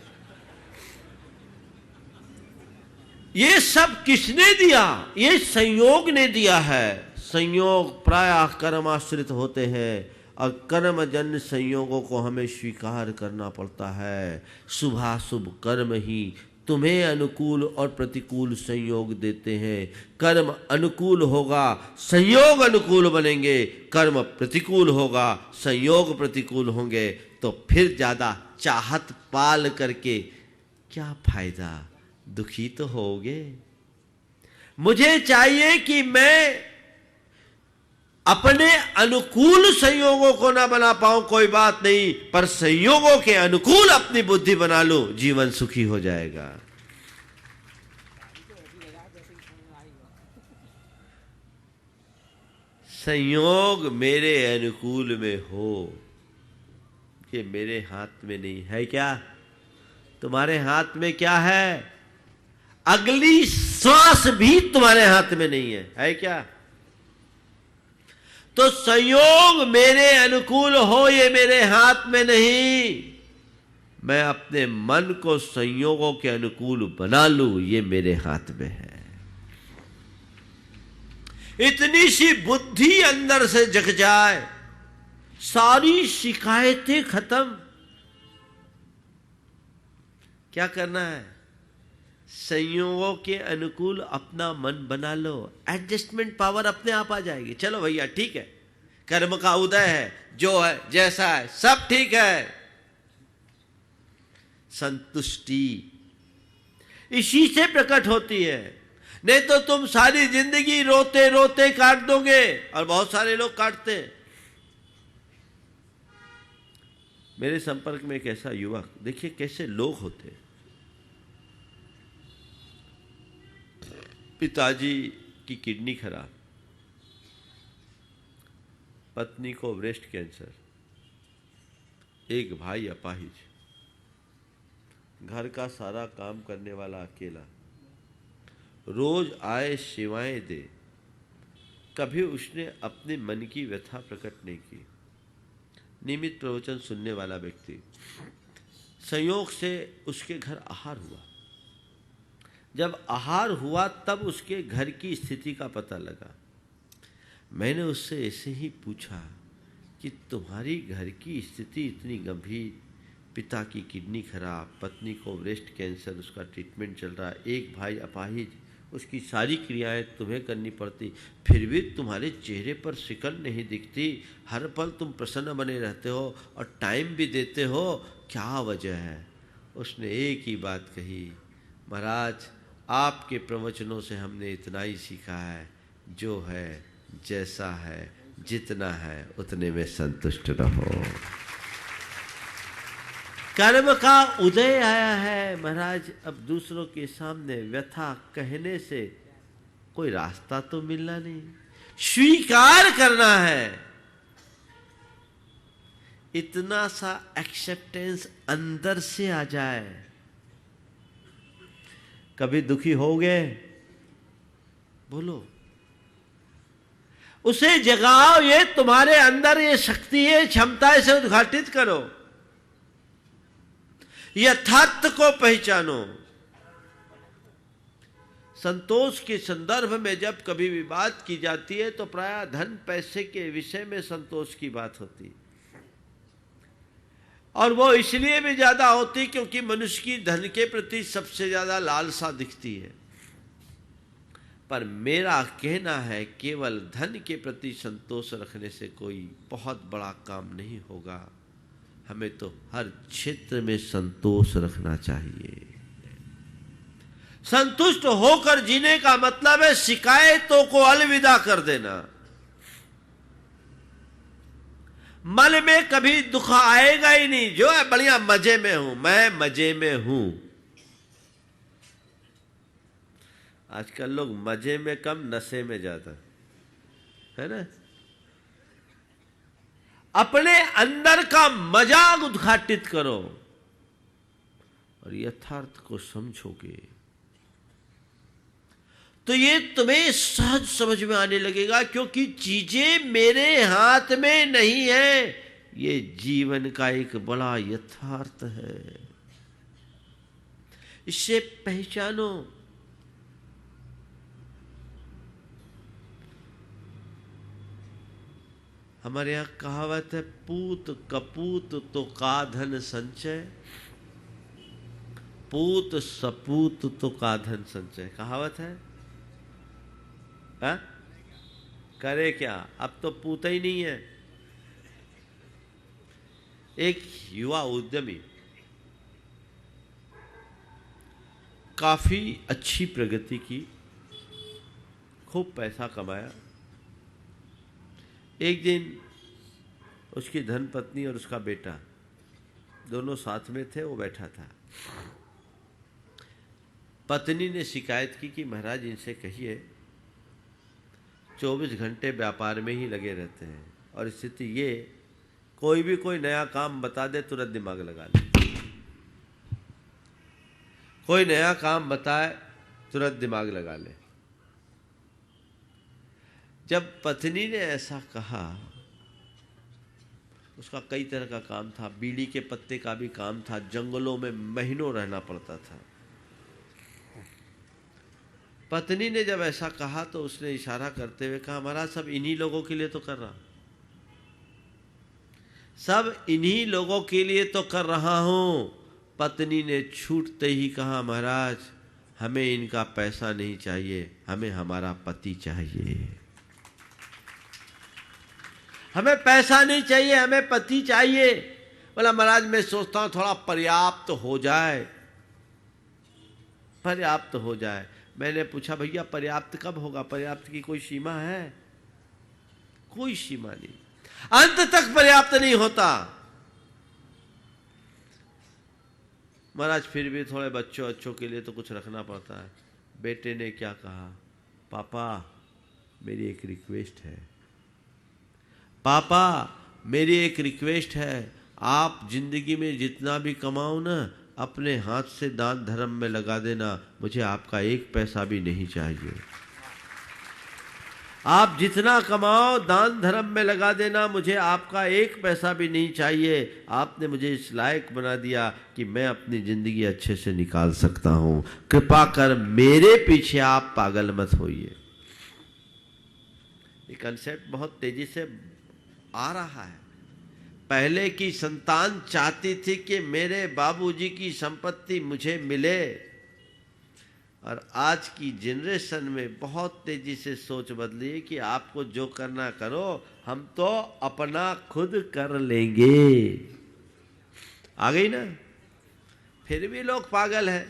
Speaker 4: ये सब किसने दिया? ये संयोग ने दिया है। संयोग प्रायः कर्माश्रित होते हैं और कर्मजन्य संयोगों को हमें स्वीकार करना पड़ता है। शुभाशुभ कर्म ही तुम्हें अनुकूल और प्रतिकूल संयोग देते हैं। कर्म अनुकूल होगा, संयोग अनुकूल बनेंगे। कर्म प्रतिकूल होगा, संयोग प्रतिकूल होंगे। तो फिर ज्यादा चाहत पाल करके क्या फायदा? दुखी तो होगे। मुझे चाहिए कि मैं अपने अनुकूल संयोगों को ना बना पाऊं, कोई बात नहीं, पर संयोगों के अनुकूल अपनी बुद्धि बना लो, जीवन सुखी हो जाएगा। संयोग मेरे अनुकूल में हो, ये मेरे हाथ में नहीं है। क्या तुम्हारे हाथ में क्या है? अगली श्वास भी तुम्हारे हाथ में नहीं है क्या? तो संयोग मेरे अनुकूल हो, ये मेरे हाथ में नहीं। मैं अपने मन को संयोगों के अनुकूल बना लूं, ये मेरे हाथ में है। इतनी सी बुद्धि अंदर से जग जाए, सारी शिकायतें खत्म। क्या करना है? संयोगों के अनुकूल अपना मन बना लो, एडजस्टमेंट पावर अपने आप आ जाएगी। चलो भैया ठीक है, कर्म का उदय है, जो है जैसा है सब ठीक है। संतुष्टि इसी से प्रकट होती है। नहीं तो तुम सारी जिंदगी रोते रोते काट दोगे, और बहुत सारे लोग काटते हैं। मेरे संपर्क में एक ऐसा युवक, देखिए कैसे लोग होते हैं। पिताजी की किडनी खराब, पत्नी को ब्रेस्ट कैंसर, एक भाई अपाहिज, घर का सारा काम करने वाला अकेला, रोज आए सेवाएं दे। कभी उसने अपने मन की व्यथा प्रकट नहीं की। नियमित प्रवचन सुनने वाला व्यक्ति। संयोग से उसके घर आहार हुआ। जब आहार हुआ तब उसके घर की स्थिति का पता लगा। मैंने उससे ऐसे ही पूछा कि तुम्हारी घर की स्थिति इतनी गंभीर, पिता की किडनी खराब, पत्नी को ब्रेस्ट कैंसर, उसका ट्रीटमेंट चल रहा है, एक भाई अपाहिज, उसकी सारी क्रियाएं तुम्हें करनी पड़ती, फिर भी तुम्हारे चेहरे पर शिकन नहीं दिखती, हर पल तुम प्रसन्न बने रहते हो और टाइम भी देते हो, क्या वजह है? उसने एक ही बात कही, महाराज आपके प्रवचनों से हमने इतना ही सीखा है, जो है, जैसा है, जितना है उतने में संतुष्ट रहो। कर्म का उदय आया है महाराज। अब दूसरों के सामने व्यथा कहने से कोई रास्ता तो मिलना नहीं, स्वीकार करना है। इतना सा एक्सेप्टेंस अंदर से आ जाए। कभी दुखी हो गए, बोलो, उसे जगाओ। ये तुम्हारे अंदर ये शक्ति है, क्षमता है, इसे उद्घाटित करो। यथार्थ को पहचानो। संतोष के संदर्भ में जब कभी भी बात की जाती है तो प्रायः धन पैसे के विषय में संतोष की बात होती है, और वो इसलिए भी ज्यादा होती क्योंकि मनुष्य की धन के प्रति सबसे ज्यादा लालसा दिखती है। पर मेरा कहना है केवल धन के प्रति संतोष रखने से कोई बहुत बड़ा काम नहीं होगा। हमें तो हर क्षेत्र में संतोष रखना चाहिए। संतुष्ट होकर जीने का मतलब है शिकायतों को अलविदा कर देना। मन में कभी दुख आएगा ही नहीं। जो है बढ़िया मजे में हूं, मैं मजे में हूं। आजकल लोग मजे में कम, नशे में ज्यादा, है ना। अपने अंदर का मजा उद्घाटित करो और यथार्थ को समझोगे तो ये तुम्हें सहज समझ में आने लगेगा, क्योंकि चीजें मेरे हाथ में नहीं है। ये जीवन का एक बड़ा यथार्थ है, इसे पहचानो। हमारे यहां कहावत है, पूत कपूत तो का धन संचय, पूत सपूत तो का धन संचय। कहावत है। हा? करे क्या, अब तो पूता ही नहीं है। एक युवा उद्यमी काफी अच्छी प्रगति की, खूब पैसा कमाया। एक दिन उसकी धर्मपत्नी और उसका बेटा दोनों साथ में थे, वो बैठा था। पत्नी ने शिकायत की कि महाराज इनसे कहिए 24 घंटे व्यापार में ही लगे रहते हैं, और स्थिति ये, कोई नया काम बता दे तुरंत दिमाग लगा ले, कोई नया काम बताए तुरंत दिमाग लगा ले। जब पत्नी ने ऐसा कहा, उसका कई तरह का काम था, बीड़ी के पत्ते का भी काम था, जंगलों में महीनों रहना पड़ता था। पत्नी ने जब ऐसा कहा तो उसने इशारा करते हुए कहा, महाराज सब इन्हीं लोगों के लिए तो कर रहा, सब इन्हीं लोगों के लिए तो कर रहा हूं। पत्नी ने छूटते ही कहा, महाराज हमें इनका पैसा नहीं चाहिए, हमें हमारा पति चाहिए। हमें पैसा नहीं चाहिए, हमें पति चाहिए। बोला, महाराज मैं सोचता हूं थोड़ा पर्याप्त हो जाए, पर्याप्त हो जाए। मैंने पूछा, भैया पर्याप्त कब होगा? पर्याप्त की कोई सीमा है? कोई सीमा नहीं, अंत तक पर्याप्त नहीं होता। महाराज फिर भी थोड़े बच्चों के लिए तो कुछ रखना पड़ता है। बेटे ने क्या कहा, पापा मेरी एक रिक्वेस्ट है, पापा मेरी एक रिक्वेस्ट है, आप जिंदगी में जितना भी कमाओ ना, अपने हाथ से दान धर्म में लगा देना, मुझे आपका एक पैसा भी नहीं चाहिए। आप जितना कमाओ दान धर्म में लगा देना, मुझे आपका एक पैसा भी नहीं चाहिए। आपने मुझे इस लायक बना दिया कि मैं अपनी जिंदगी अच्छे से निकाल सकता हूं। कृपा कर मेरे पीछे आप पागल मत होइए। ये कंसेप्ट बहुत तेजी से आ रहा है। पहले की संतान चाहती थी कि मेरे बाबूजी की संपत्ति मुझे मिले, और आज की जनरेशन में बहुत तेजी से सोच बदली है कि आपको जो करना करो, हम तो अपना खुद कर लेंगे। आ गई ना? फिर भी लोग पागल हैं।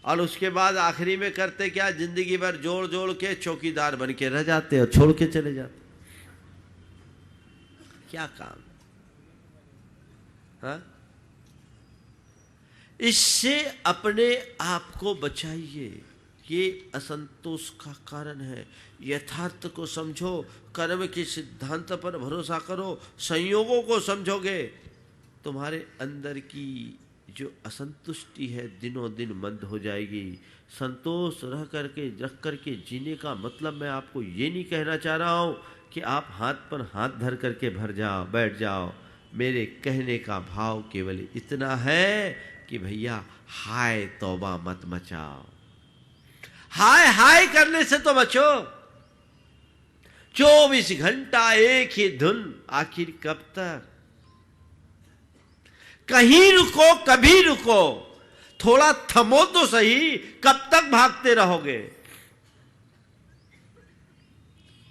Speaker 4: और उसके बाद आखिरी में करते क्या, जिंदगी भर जोड़ जोड़ के चौकीदार बन के रह जाते और छोड़ के चले जाते। क्या काम, हाँ? इससे अपने आप को बचाइए। ये असंतोष का कारण है। यथार्थ को समझो, कर्म के सिद्धांत पर भरोसा करो, संयोगों को समझोगे, तुम्हारे अंदर की जो असंतुष्टि है दिनों दिन मंद हो जाएगी। संतोष रख करके जीने का मतलब मैं आपको ये नहीं कहना चाह रहा हूँ कि आप हाथ पर हाथ धर करके बैठ जाओ। मेरे कहने का भाव केवल इतना है कि भैया हाय तौबा मत मचाओ। हाय हाय करने से तो बचो। 24 घंटा एक ही धुन, आखिर कब तक? कहीं रुको, कभी रुको, थोड़ा थमो तो सही। कब तक भागते रहोगे?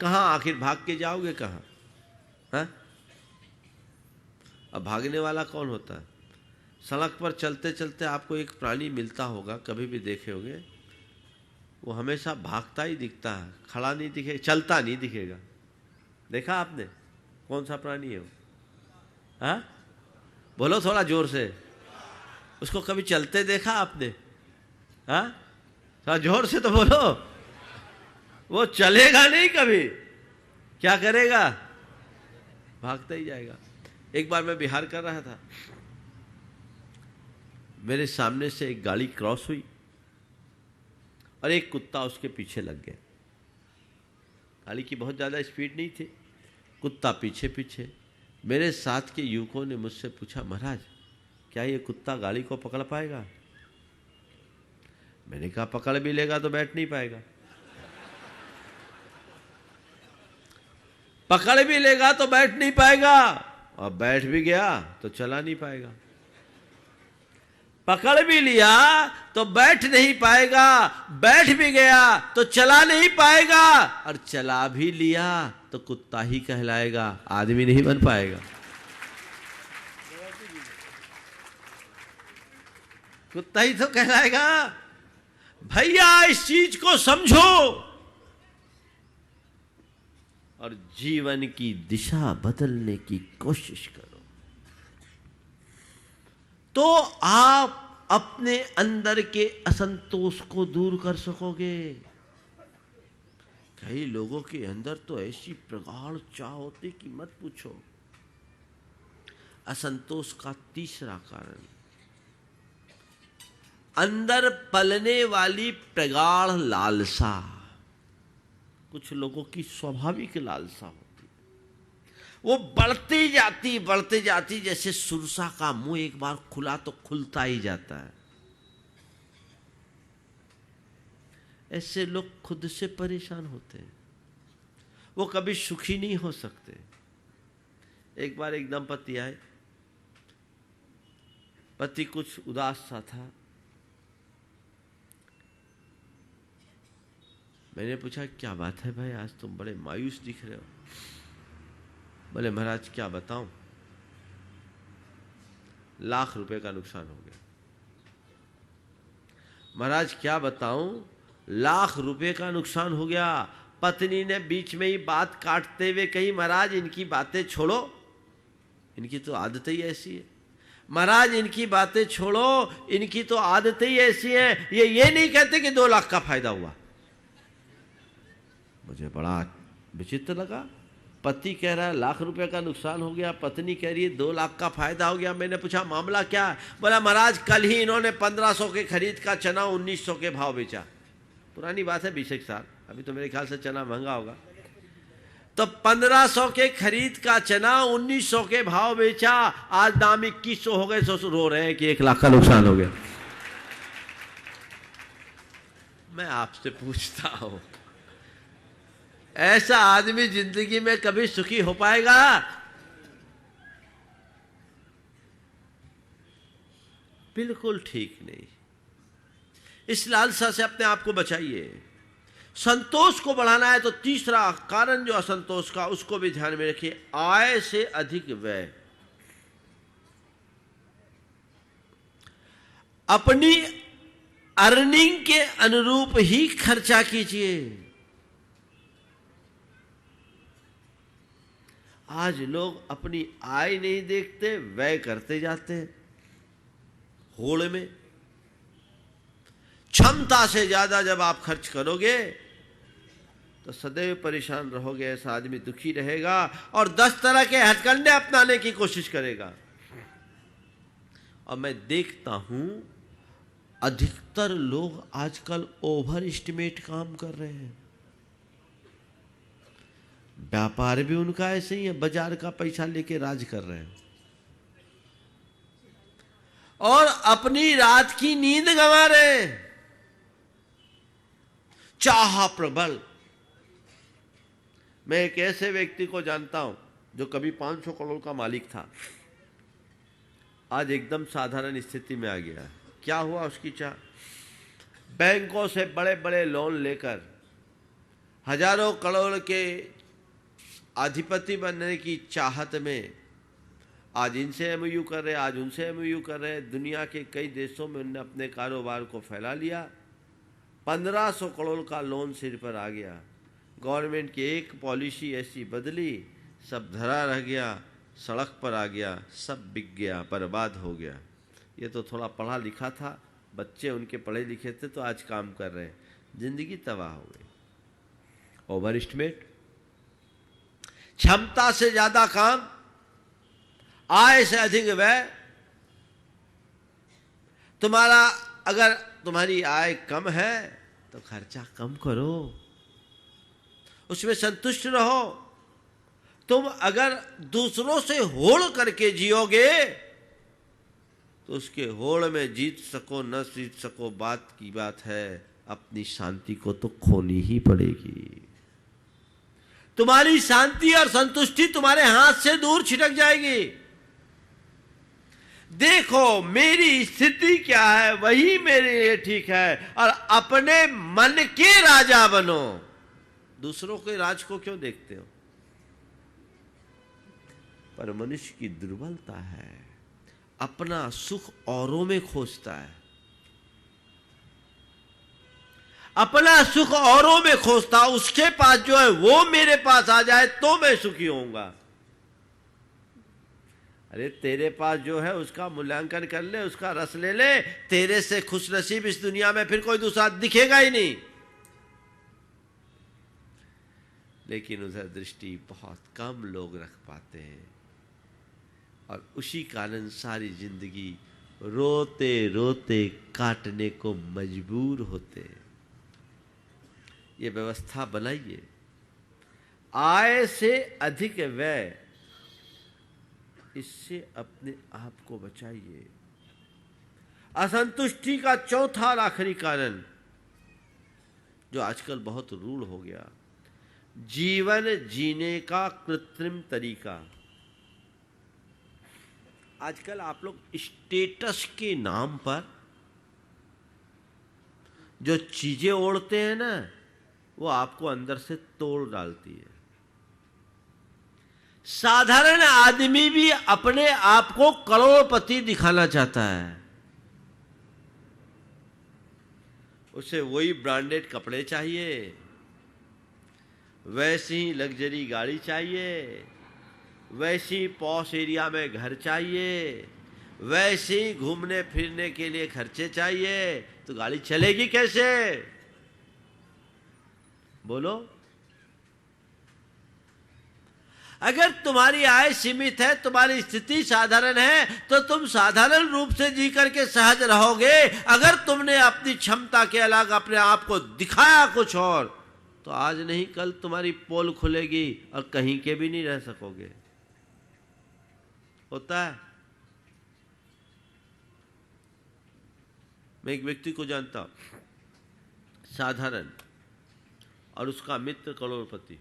Speaker 4: कहां आखिर भाग के जाओगे कहां? हाँ? अब भागने वाला कौन होता है? सड़क पर चलते चलते आपको एक प्राणी मिलता होगा, कभी भी देखे होंगे, वो हमेशा भागता ही दिखता है, खड़ा नहीं दिखेगा, चलता नहीं दिखेगा। देखा आपने? कौन सा प्राणी है वो? हाँ, बोलो थोड़ा जोर से। उसको कभी चलते देखा आपने? हाँ, थोड़ा जोर से तो बोलो। वो चलेगा नहीं कभी, क्या करेगा? भागता ही जाएगा। एक बार मैं बिहार कर रहा था, मेरे सामने से एक गाड़ी क्रॉस हुई और एक कुत्ता उसके पीछे लग गया। गाड़ी की बहुत ज़्यादा स्पीड नहीं थी, कुत्ता पीछे पीछे। मेरे साथ के युवकों ने मुझसे पूछा, महाराज क्या ये कुत्ता गाड़ी को पकड़ पाएगा? मैंने कहा पकड़ भी लेगा तो बैठ नहीं पाएगा। पकड़ भी लेगा तो बैठ नहीं पाएगा, और बैठ भी गया तो चला नहीं पाएगा। पकड़ भी लिया तो बैठ नहीं पाएगा, बैठ भी गया तो चला नहीं पाएगा, और चला भी लिया तो कुत्ता ही कहलाएगा, आदमी नहीं बन पाएगा। कुत्ता ही तो कहलाएगा। भैया इस चीज को समझो और जीवन की दिशा बदलने की कोशिश करो, तो आप अपने अंदर के असंतोष को दूर कर सकोगे। कई लोगों के अंदर तो ऐसी प्रगाढ़ चाह होती कि मत पूछो। असंतोष का तीसरा कारण, अंदर पलने वाली प्रगाढ़ लालसा। कुछ लोगों की स्वाभाविक लालसा होती, वो बढ़ती जाती, जैसे सुरसा का मुंह एक बार खुला तो खुलता ही जाता है। ऐसे लोग खुद से परेशान होते हैं, वो कभी सुखी नहीं हो सकते। एक बार एक दंपति आए, पति कुछ उदास सा था। मैंने पूछा क्या बात है भाई, आज तुम बड़े मायूस दिख रहे हो? बोले महाराज क्या बताऊं, लाख रुपए का नुकसान हो गया। महाराज क्या बताऊं, लाख रुपए का नुकसान हो गया। पत्नी ने बीच में ही बात काटते हुए कही, महाराज इनकी बातें छोड़ो, इनकी तो आदतें ही ऐसी है। महाराज इनकी बातें छोड़ो, इनकी तो आदतें ही ऐसी हैं, ये नहीं कहते कि 2 लाख का फायदा हुआ। मुझे बड़ा विचित्र लगा। पति कह रहा है लाख रुपए का नुकसान हो गया, पत्नी कह रही है 2 लाख का फायदा हो गया। मैंने पूछा मामला क्या है? बोला महाराज कल ही इन्होंने 1500 के खरीद का चना 1900 के भाव बेचा। पुरानी बात है, 20 साल, अभी तो मेरे ख्याल से चना महंगा होगा। तो 1500 के खरीद का चना 1900 के भाव बेचा, आज दाम 2100 हो गए, सो रो रहे हैं कि 1 लाख का नुकसान हो गया। मैं आपसे पूछता हूं, ऐसा आदमी जिंदगी में कभी सुखी हो पाएगा? बिल्कुल ठीक नहीं। इस लालसा से अपने आप को बचाइए। संतोष को बढ़ाना है तो तीसरा कारण जो असंतोष का, उसको भी ध्यान में रखिए, आय से अधिक व्यय। अपनी अर्निंग के अनुरूप ही खर्चा कीजिए। आज लोग अपनी आय नहीं देखते, व्यय करते जाते हैं होड़ में। क्षमता से ज्यादा जब आप खर्च करोगे तो सदैव परेशान रहोगे। ऐसा आदमी दुखी रहेगा और 10 तरह के हथकंडे अपनाने की कोशिश करेगा। और मैं देखता हूं अधिकतर लोग आजकल ओवर एस्टिमेट काम कर रहे हैं। व्यापार भी उनका ऐसे ही है, बाजार का पैसा लेके राज कर रहे हैं और अपनी रात की नींद गंवा रहे हैं। चाह प्रबल। मैं एक ऐसे व्यक्ति को जानता हूं जो कभी 500 करोड़ का मालिक था, आज एकदम साधारण स्थिति में आ गया। क्या हुआ उसकी चाह? बैंकों से बड़े बड़े लोन लेकर हजारों करोड़ के अधिपति बनने की चाहत में आज इनसे एमओयू कर रहे, आज उनसे एमओयू कर रहे। दुनिया के कई देशों में उन्होंने अपने कारोबार को फैला लिया। 1500 करोड़ का लोन सिर पर आ गया। गवर्नमेंट की एक पॉलिसी ऐसी बदली, सब धरा रह गया, सड़क पर आ गया, सब बिक गया, बर्बाद हो गया। ये तो थोड़ा पढ़ा लिखा था, बच्चे उनके पढ़े लिखे थे तो आज काम कर रहे हैं। जिंदगी तबाह हो गई। ओवर एस्टिमेट, क्षमता से ज्यादा काम, आय से अधिक व्यय। अगर तुम्हारी आय कम है तो खर्चा कम करो, उसमें संतुष्ट रहो। तुम अगर दूसरों से होड़ करके जियोगे तो उसके होड़ में जीत सको न जीत सको बात की बात है, अपनी शांति को तो खोनी ही पड़ेगी। तुम्हारी शांति और संतुष्टि तुम्हारे हाथ से दूर छिटक जाएगी। देखो मेरी स्थिति क्या है, वही मेरे लिए ठीक है, और अपने मन के राजा बनो। दूसरों के राज को क्यों देखते हो? पर मनुष्य की दुर्बलता है, अपना सुख औरों में खोजता है। अपना सुख औरों में खोजता, उसके पास जो है वो मेरे पास आ जाए तो मैं सुखी होऊंगा। अरे तेरे पास जो है उसका मूल्यांकन कर ले, उसका रस ले ले। तेरे से खुशनसीब इस दुनिया में फिर कोई दूसरा दिखेगा ही नहीं। लेकिन उधर दृष्टि बहुत कम लोग रख पाते हैं और उसी कारण सारी जिंदगी रोते रोते काटने को मजबूर होते हैं। ये व्यवस्था बनाइए। आय से अधिक व्यय, इससे अपने आप को बचाइए। असंतुष्टि का चौथा और आखिरी कारण जो आजकल बहुत रूढ़ हो गया, जीवन जीने का कृत्रिम तरीका। आजकल आप लोग स्टेटस के नाम पर जो चीजें ओढ़ते हैं ना, वो आपको अंदर से तोड़ डालती है। साधारण आदमी भी अपने आप को करोड़पति दिखाना चाहता है। उसे वही ब्रांडेड कपड़े चाहिए, वैसी ही लग्जरी गाड़ी चाहिए, वैसी पॉश एरिया में घर चाहिए, वैसे ही घूमने फिरने के लिए खर्चे चाहिए। तो गाड़ी चलेगी कैसे? बोलो। अगर तुम्हारी आय सीमित है, तुम्हारी स्थिति साधारण है, तो तुम साधारण रूप से जी करके सहज रहोगे। अगर तुमने अपनी क्षमता के अलग अपने आप को दिखाया कुछ और, तो आज नहीं कल तुम्हारी पोल खुलेगी और कहीं के भी नहीं रह सकोगे। होता है। मैं एक व्यक्ति को जानता हूं, साधारण, और उसका मित्र करोड़पति,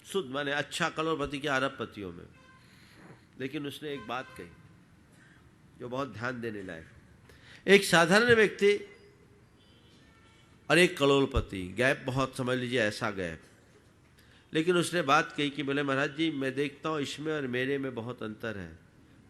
Speaker 4: शुद्ध माने अच्छा करोड़पति के अरबपतियों में। लेकिन उसने एक बात कही जो बहुत ध्यान देने लायक। एक साधारण व्यक्ति और एक करोड़पति, गैप बहुत समझ लीजिए ऐसा गैप। लेकिन उसने बात कही कि बोले महाराज जी, मैं देखता हूँ इसमें और मेरे में बहुत अंतर है,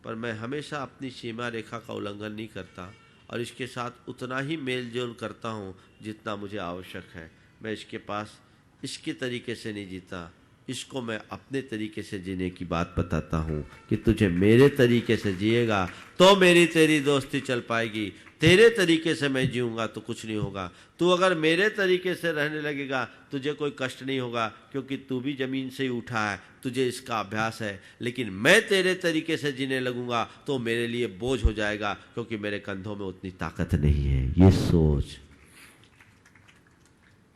Speaker 4: पर मैं हमेशा अपनी सीमा रेखा का उल्लंघन नहीं करता और इसके साथ उतना ही मेल जोल करता हूँ जितना मुझे आवश्यक है। मैं इसके पास इसके तरीके से नहीं जीता, इसको मैं अपने तरीके से जीने की बात बताता हूँ कि तुझे मेरे तरीके से जिएगा तो मेरी तेरी दोस्ती चल पाएगी। तेरे तरीके से मैं जीऊँगा तो कुछ नहीं होगा। तू अगर मेरे तरीके से रहने लगेगा तुझे कोई कष्ट नहीं होगा, क्योंकि तू भी ज़मीन से ही उठा है, तुझे इसका अभ्यास है। लेकिन मैं तेरे तरीके से जीने लगूंगा तो मेरे लिए बोझ हो जाएगा, क्योंकि मेरे कंधों में उतनी ताकत नहीं है। ये सोच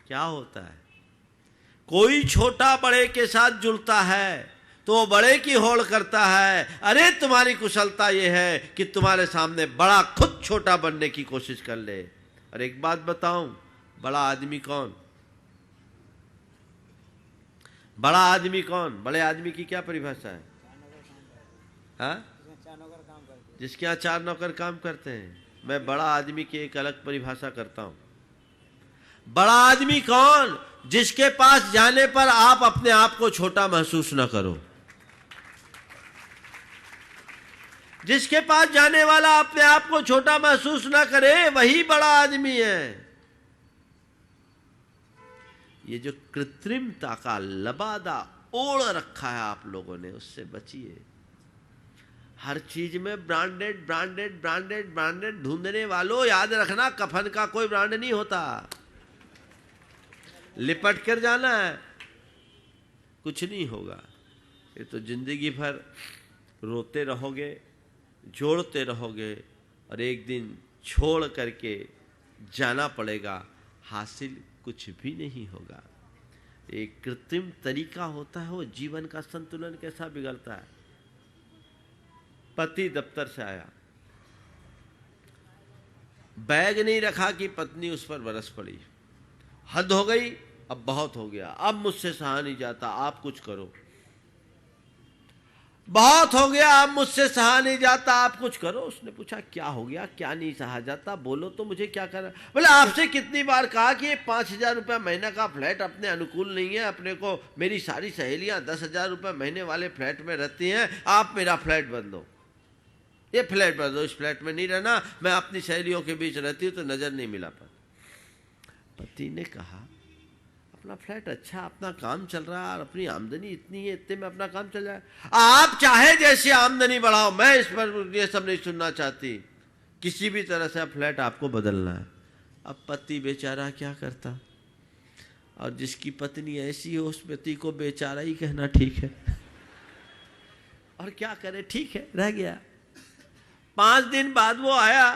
Speaker 4: क्या होता है, कोई छोटा बड़े के साथ जुड़ता है तो वो बड़े की होड़ करता है। अरे तुम्हारी कुशलता ये है कि तुम्हारे सामने बड़ा खुद छोटा बनने की कोशिश कर ले। और एक बात बताऊं, बड़ा आदमी कौन? बड़ा आदमी कौन? बड़े आदमी की क्या परिभाषा है? हाँ, जिसके यहाँ 4 नौकर काम करते हैं। मैं बड़ा आदमी की एक अलग परिभाषा करता हूं। बड़ा आदमी कौन? जिसके पास जाने पर आप अपने आप को छोटा महसूस न करो। जिसके पास जाने वाला अपने आप को छोटा महसूस ना करे, वही बड़ा आदमी है। ये जो कृत्रिमता का लबादा ओढ़ रखा है आप लोगों ने, उससे बचिए। हर चीज में ब्रांडेड ब्रांडेड ब्रांडेड ब्रांडेड ढूंढने वालों, याद रखना कफन का कोई ब्रांड नहीं होता। लिपट कर जाना है, कुछ नहीं होगा। ये तो जिंदगी भर रोते रहोगे, जोड़ते रहोगे, और एक दिन छोड़ करके जाना पड़ेगा, हासिल कुछ भी नहीं होगा। एक कृत्रिम तरीका होता है, वो जीवन का संतुलन कैसा बिगड़ता है। पति दफ्तर से आया, बैग नहीं रखा कि पत्नी उस पर बरस पड़ी। हद हो गई, अब बहुत हो गया, अब मुझसे सहा नहीं जाता, आप कुछ करो। बहुत हो गया, अब मुझसे सहा नहीं जाता, आप कुछ करो। उसने पूछा क्या हो गया, क्या नहीं सहा जाता, बोलो तो मुझे क्या करना। बोले आपसे कितनी बार कहा कि ये 5,000 रुपये महीना का फ्लैट अपने अनुकूल नहीं है, अपने को। मेरी सारी सहेलियां 10,000 रुपये महीने वाले फ्लैट में रहती हैं, आप मेरा फ्लैट बंद दो, ये फ्लैट बंद दो, इस फ्लैट में नहीं रहना। मैं अपनी सहेलियों के बीच रहती हूँ तो नजर नहीं मिला पाती। पति ने कहा अपना फ्लैट अच्छा, अपना काम चल रहा है और अपनी आमदनी इतनी है, इतने में अपना काम चल जाए। आप चाहे जैसी आमदनी बढ़ाओ, मैं इस पर ये सब नहीं सुनना चाहती। किसी भी तरह से फ्लैट आपको बदलना है। अब पति बेचारा क्या करता, और जिसकी पत्नी ऐसी हो उस पति को बेचारा ही कहना ठीक है। और क्या करे, ठीक है, रह गया। 5 दिन बाद वो आया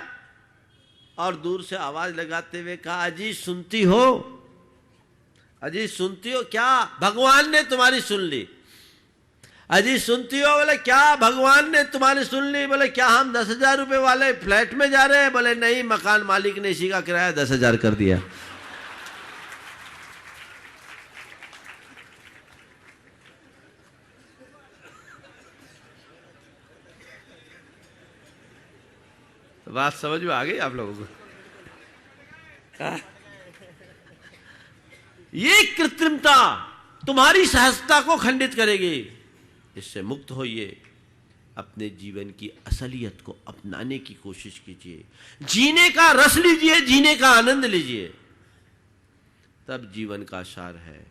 Speaker 4: और दूर से आवाज लगाते हुए कहा, अजी सुनती हो, अजी सुनती हो क्या? भगवान ने तुम्हारी सुन ली। अजी सुनती हो? बोले क्या भगवान ने तुम्हारी सुन ली? बोले क्या हम 10,000 रुपये वाले फ्लैट में जा रहे हैं? बोले नहीं, मकान मालिक ने इसी का किराया 10,000 कर दिया। तो बात समझ में आ गई आप लोगों को? ये कृत्रिमता तुम्हारी सहजता को खंडित करेगी। इससे मुक्त होइए, अपने जीवन की असलियत को अपनाने की कोशिश कीजिए, जीने का रस लीजिए, जीने का आनंद लीजिए, तब जीवन का सार है।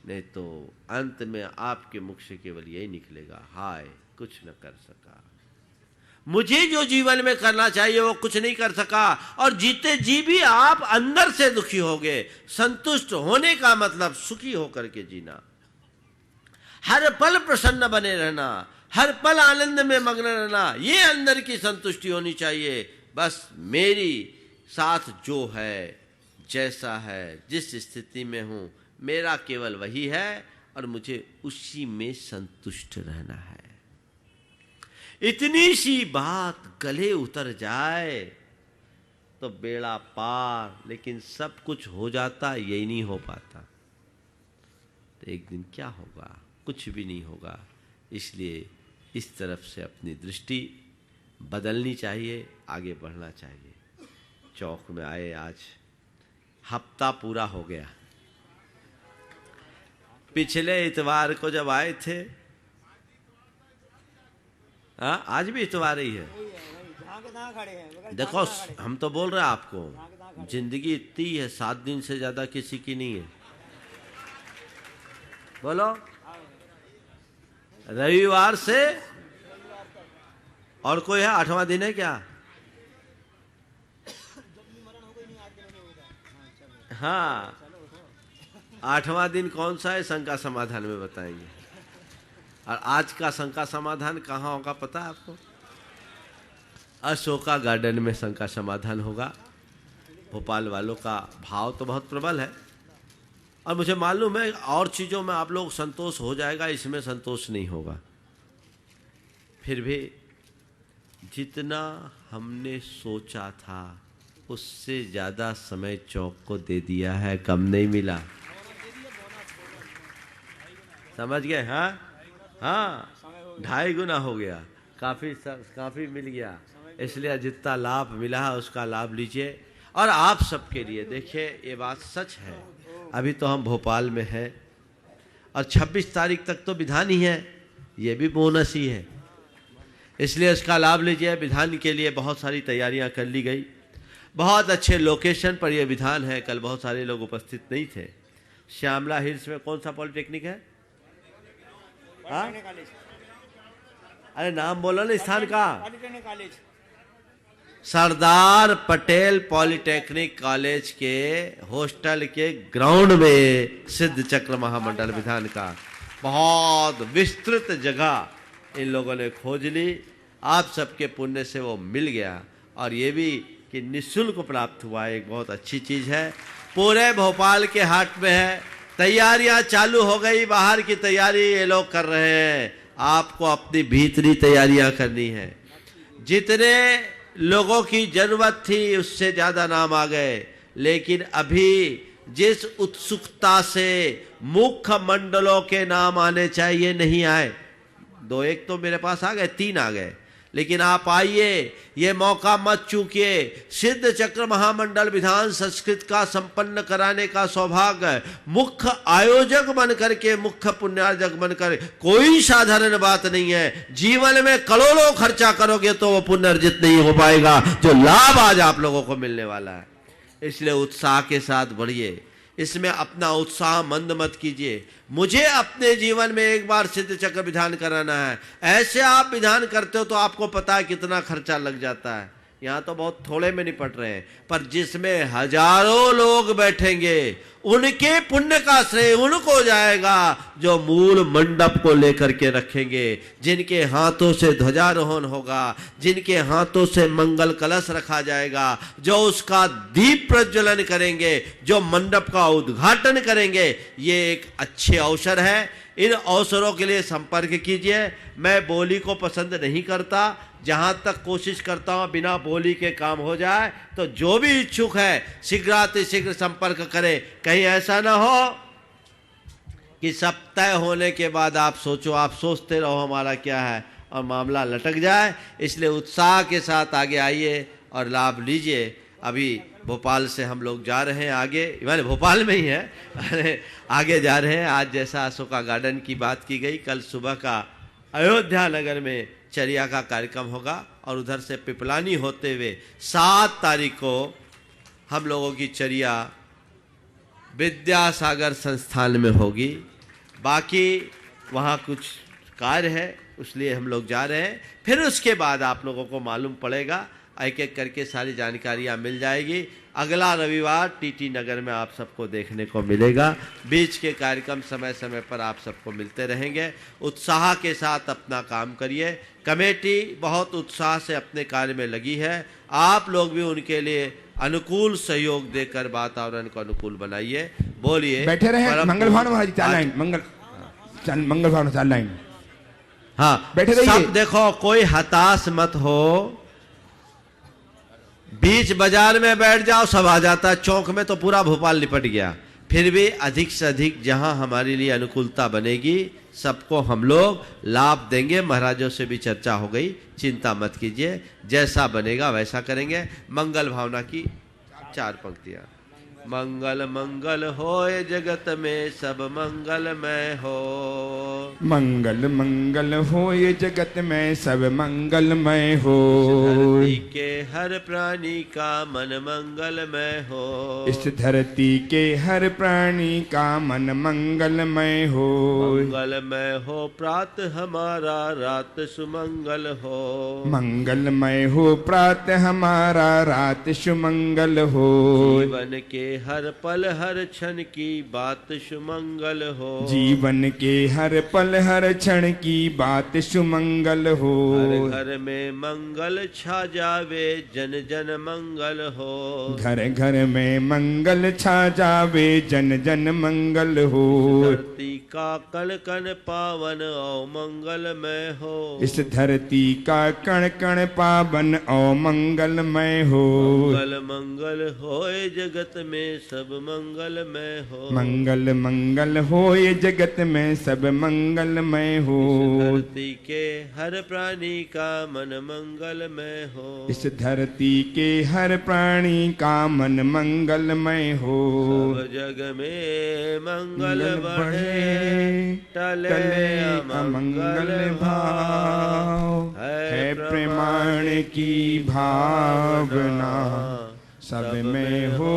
Speaker 4: नहीं तो अंत में आपके मुख से केवल यही निकलेगा, हाय कुछ न कर सका, मुझे जो जीवन में करना चाहिए वो कुछ नहीं कर सका। और जीते जी भी आप अंदर से दुखी होगे। संतुष्ट होने का मतलब सुखी होकर के जीना, हर पल प्रसन्न बने रहना, हर पल आनंद में मग्न रहना, ये अंदर की संतुष्टि होनी चाहिए। बस मेरी साथ जो है, जैसा है, जिस स्थिति में हूं, मेरा केवल वही है और मुझे उसी में संतुष्ट रहना है। इतनी सी बात गले उतर जाए तो बेड़ा पार। लेकिन सब कुछ हो जाता, यही नहीं हो पाता, तो एक दिन क्या होगा? कुछ भी नहीं होगा। इसलिए इस तरफ से अपनी दृष्टि बदलनी चाहिए, आगे बढ़ना चाहिए। चौक में आए, आज हफ्ता पूरा हो गया। पिछले इतवार को जब आए थे, हाँ आज भी इतवार ही है, देखो हम तो बोल रहे हैं आपको, जिंदगी इतनी है, 7 दिन से ज्यादा किसी की नहीं है। बोलो, रविवार से और कोई है? 8वां दिन है क्या? हाँ, 8वां दिन कौन सा है? शंका समाधान में बताएंगे। और आज का शंका समाधान कहाँ होगा पता है आपको? अशोका गार्डन में शंका समाधान होगा। भोपाल वालों का भाव तो बहुत प्रबल है और मुझे मालूम है और चीज़ों में आप लोग संतोष हो जाएगा, इसमें संतोष नहीं होगा। फिर भी जितना हमने सोचा था उससे ज़्यादा समय चौक को दे दिया है, कम नहीं मिला। समझ गए? हाँ हाँ, 2.5 गुना हो गया, काफ़ी मिल गया। इसलिए जितना लाभ मिला है उसका लाभ लीजिए। और आप सबके लिए देखिए, ये बात सच है, अभी तो हम भोपाल में हैं और 26 तारीख तक तो विधान ही है, ये भी बोनस ही है, इसलिए इसका लाभ लीजिए। विधान के लिए बहुत सारी तैयारियां कर ली गई, बहुत अच्छे लोकेशन पर यह विधान है। कल बहुत सारे लोग उपस्थित नहीं थे। श्यामला हिल्स में कौन सा पॉलिटेक्निक है? हाँ? अरे नाम बोलो ना स्थान का। सरदार पटेल पॉलिटेक्निक कॉलेज के हॉस्टल के ग्राउंड में सिद्ध चक्र महामंडल विधान का बहुत विस्तृत जगह इन लोगों ने खोज ली। आप सबके पुण्य से वो मिल गया और ये भी कि निःशुल्क प्राप्त हुआ, एक बहुत अच्छी चीज़ है। पूरे भोपाल के हाट में है, तैयारियां चालू हो गई। बाहर की तैयारी ये लोग कर रहे हैं, आपको अपनी भीतरी तैयारियां करनी है। जितने लोगों की जरूरत थी उससे ज़्यादा नाम आ गए, लेकिन अभी जिस उत्सुकता से मुख्य मंडलों के नाम आने चाहिए नहीं आए। 2-1 तो मेरे पास आ गए, 3 आ गए, लेकिन आप आइए, ये मौका मत चूकिए। सिद्ध चक्र महामंडल विधान संस्कृत का संपन्न कराने का सौभाग्य मुख्य आयोजक बनकर के, मुख्य पुण्यार्जक बनकर, कोई साधारण बात नहीं है। जीवन में करोड़ों खर्चा करोगे तो वो पुण्य अर्जित नहीं हो पाएगा जो लाभ आज आप लोगों को मिलने वाला है। इसलिए उत्साह के साथ बढ़िए, इसमें अपना उत्साह मंद मत कीजिए। मुझे अपने जीवन में एक बार सिद्ध चक्र विधान कराना है। ऐसे आप विधान करते हो तो आपको पता है कितना खर्चा लग जाता है। यहाँ तो बहुत थोड़े में निपट रहे हैं, पर जिसमें हजारों लोग बैठेंगे उनके पुण्य का श्रेय उनको जाएगा जो मूल मंडप को लेकर के रखेंगे, जिनके हाथों से ध्वजारोहण होगा, जिनके हाथों से मंगल कलश रखा जाएगा, जो उसका दीप प्रज्वलन करेंगे, जो मंडप का उद्घाटन करेंगे। ये एक अच्छे अवसर है। इन अवसरों के लिए संपर्क कीजिए। मैं बोली को पसंद नहीं करता, जहां तक कोशिश करता हूं बिना बोली के काम हो जाए। तो जो भी इच्छुक है शीघ्रातिशीघ्र संपर्क करें। कहीं ऐसा ना हो कि सब तय होने के बाद आप सोचते रहो हमारा क्या है और मामला लटक जाए। इसलिए उत्साह के साथ आगे आइए और लाभ लीजिए। अभी भोपाल से हम लोग जा रहे हैं आगे, माने भोपाल में ही है, अरे आगे जा रहे हैं। आज जैसा अशोका गार्डन की बात की गई, कल सुबह का अयोध्या नगर में चर्या का कार्यक्रम होगा और उधर से पिपलानी होते हुए 7 तारीख को हम लोगों की चर्या विद्यासागर संस्थान में होगी। बाकी वहाँ कुछ कार्य है, इसलिए हम लोग जा रहे हैं। फिर उसके बाद आप लोगों को मालूम पड़ेगा, एक एक करके सारी जानकारियाँ मिल जाएगी। अगला रविवार टीटी नगर में आप सबको देखने को मिलेगा। बीच के कार्यक्रम समय समय पर आप सबको मिलते रहेंगे। उत्साह के साथ अपना काम करिए। कमेटी बहुत उत्साह से अपने कार्य में लगी है। आप लोग भी उनके लिए अनुकूल सहयोग देकर वातावरण को अनुकूल बनाइए। बोलिए,
Speaker 2: बैठे रहे। मंगल भावन महाराज 4 लाइन, मंगल भावन 4 लाइन।
Speaker 4: हाँ,
Speaker 2: बैठे रहिए।
Speaker 4: सब देखो, कोई हताश मत हो। बीच बाजार में बैठ जाओ, सब आ जाता है। चौक में तो पूरा भोपाल निपट गया। फिर भी अधिक से अधिक जहां हमारे लिए अनुकूलता बनेगी सबको हम लोग लाभ देंगे। महाराजों से भी चर्चा हो गई, चिंता मत कीजिए, जैसा बनेगा वैसा करेंगे। मंगल भावना की 4 पंक्तियां। मंगल मंगल होए जगत में सब मंगलमय हो।
Speaker 2: मंगल मंगल हो ये जगत में सब मंगलमय हो।
Speaker 4: धरती के हर प्राणी का मन मंगलमय हो।
Speaker 2: इस धरती के हर प्राणी का मन मंगलमय हो।
Speaker 4: मंगलमय हो प्रात हमारा रात सुमंगल हो।
Speaker 2: मंगलमय हो प्रात हमारा रात सुमंगल हो।
Speaker 4: जीवन के हर पल हर क्षण की बात सुमंगल हो।
Speaker 2: जीवन के हर पल हर क्षण की बात सुमंगल हो।
Speaker 4: हर घर में मंगल छा जावे जन जन मंगल हो।
Speaker 2: घर घर में मंगल छा जावे जन जन मंगल हो।
Speaker 4: धरती का कण कण पावन और मंगलमय हो।
Speaker 2: इस धरती का कण कण पावन और मंगलमय हो।
Speaker 4: मंगल मंगल होए जगत में सब मंगलमय हो।
Speaker 2: मंगल मंगल हो ये जगत में सब मंगलमय हो।
Speaker 4: धरती के हर प्राणी का मन मंगलमय हो।
Speaker 2: इस धरती के हर प्राणी का मन मंगलमय हो।
Speaker 4: सब जग में मंगल बढ़े टले
Speaker 2: अमंगल भाव है प्रमाण की भावना सब में हो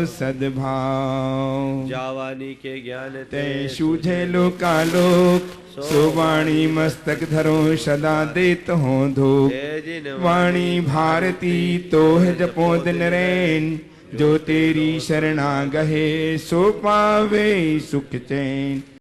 Speaker 2: सद्भाव।
Speaker 4: जावानी के ज्ञान
Speaker 2: ते सूझे लोकालोक सुवाणी मस्तक धरो सदा देत हो धूप। वाणी भारती तोह जपो दिन रैन जो तेरी शरणा गहे सो पावे सुख चैन।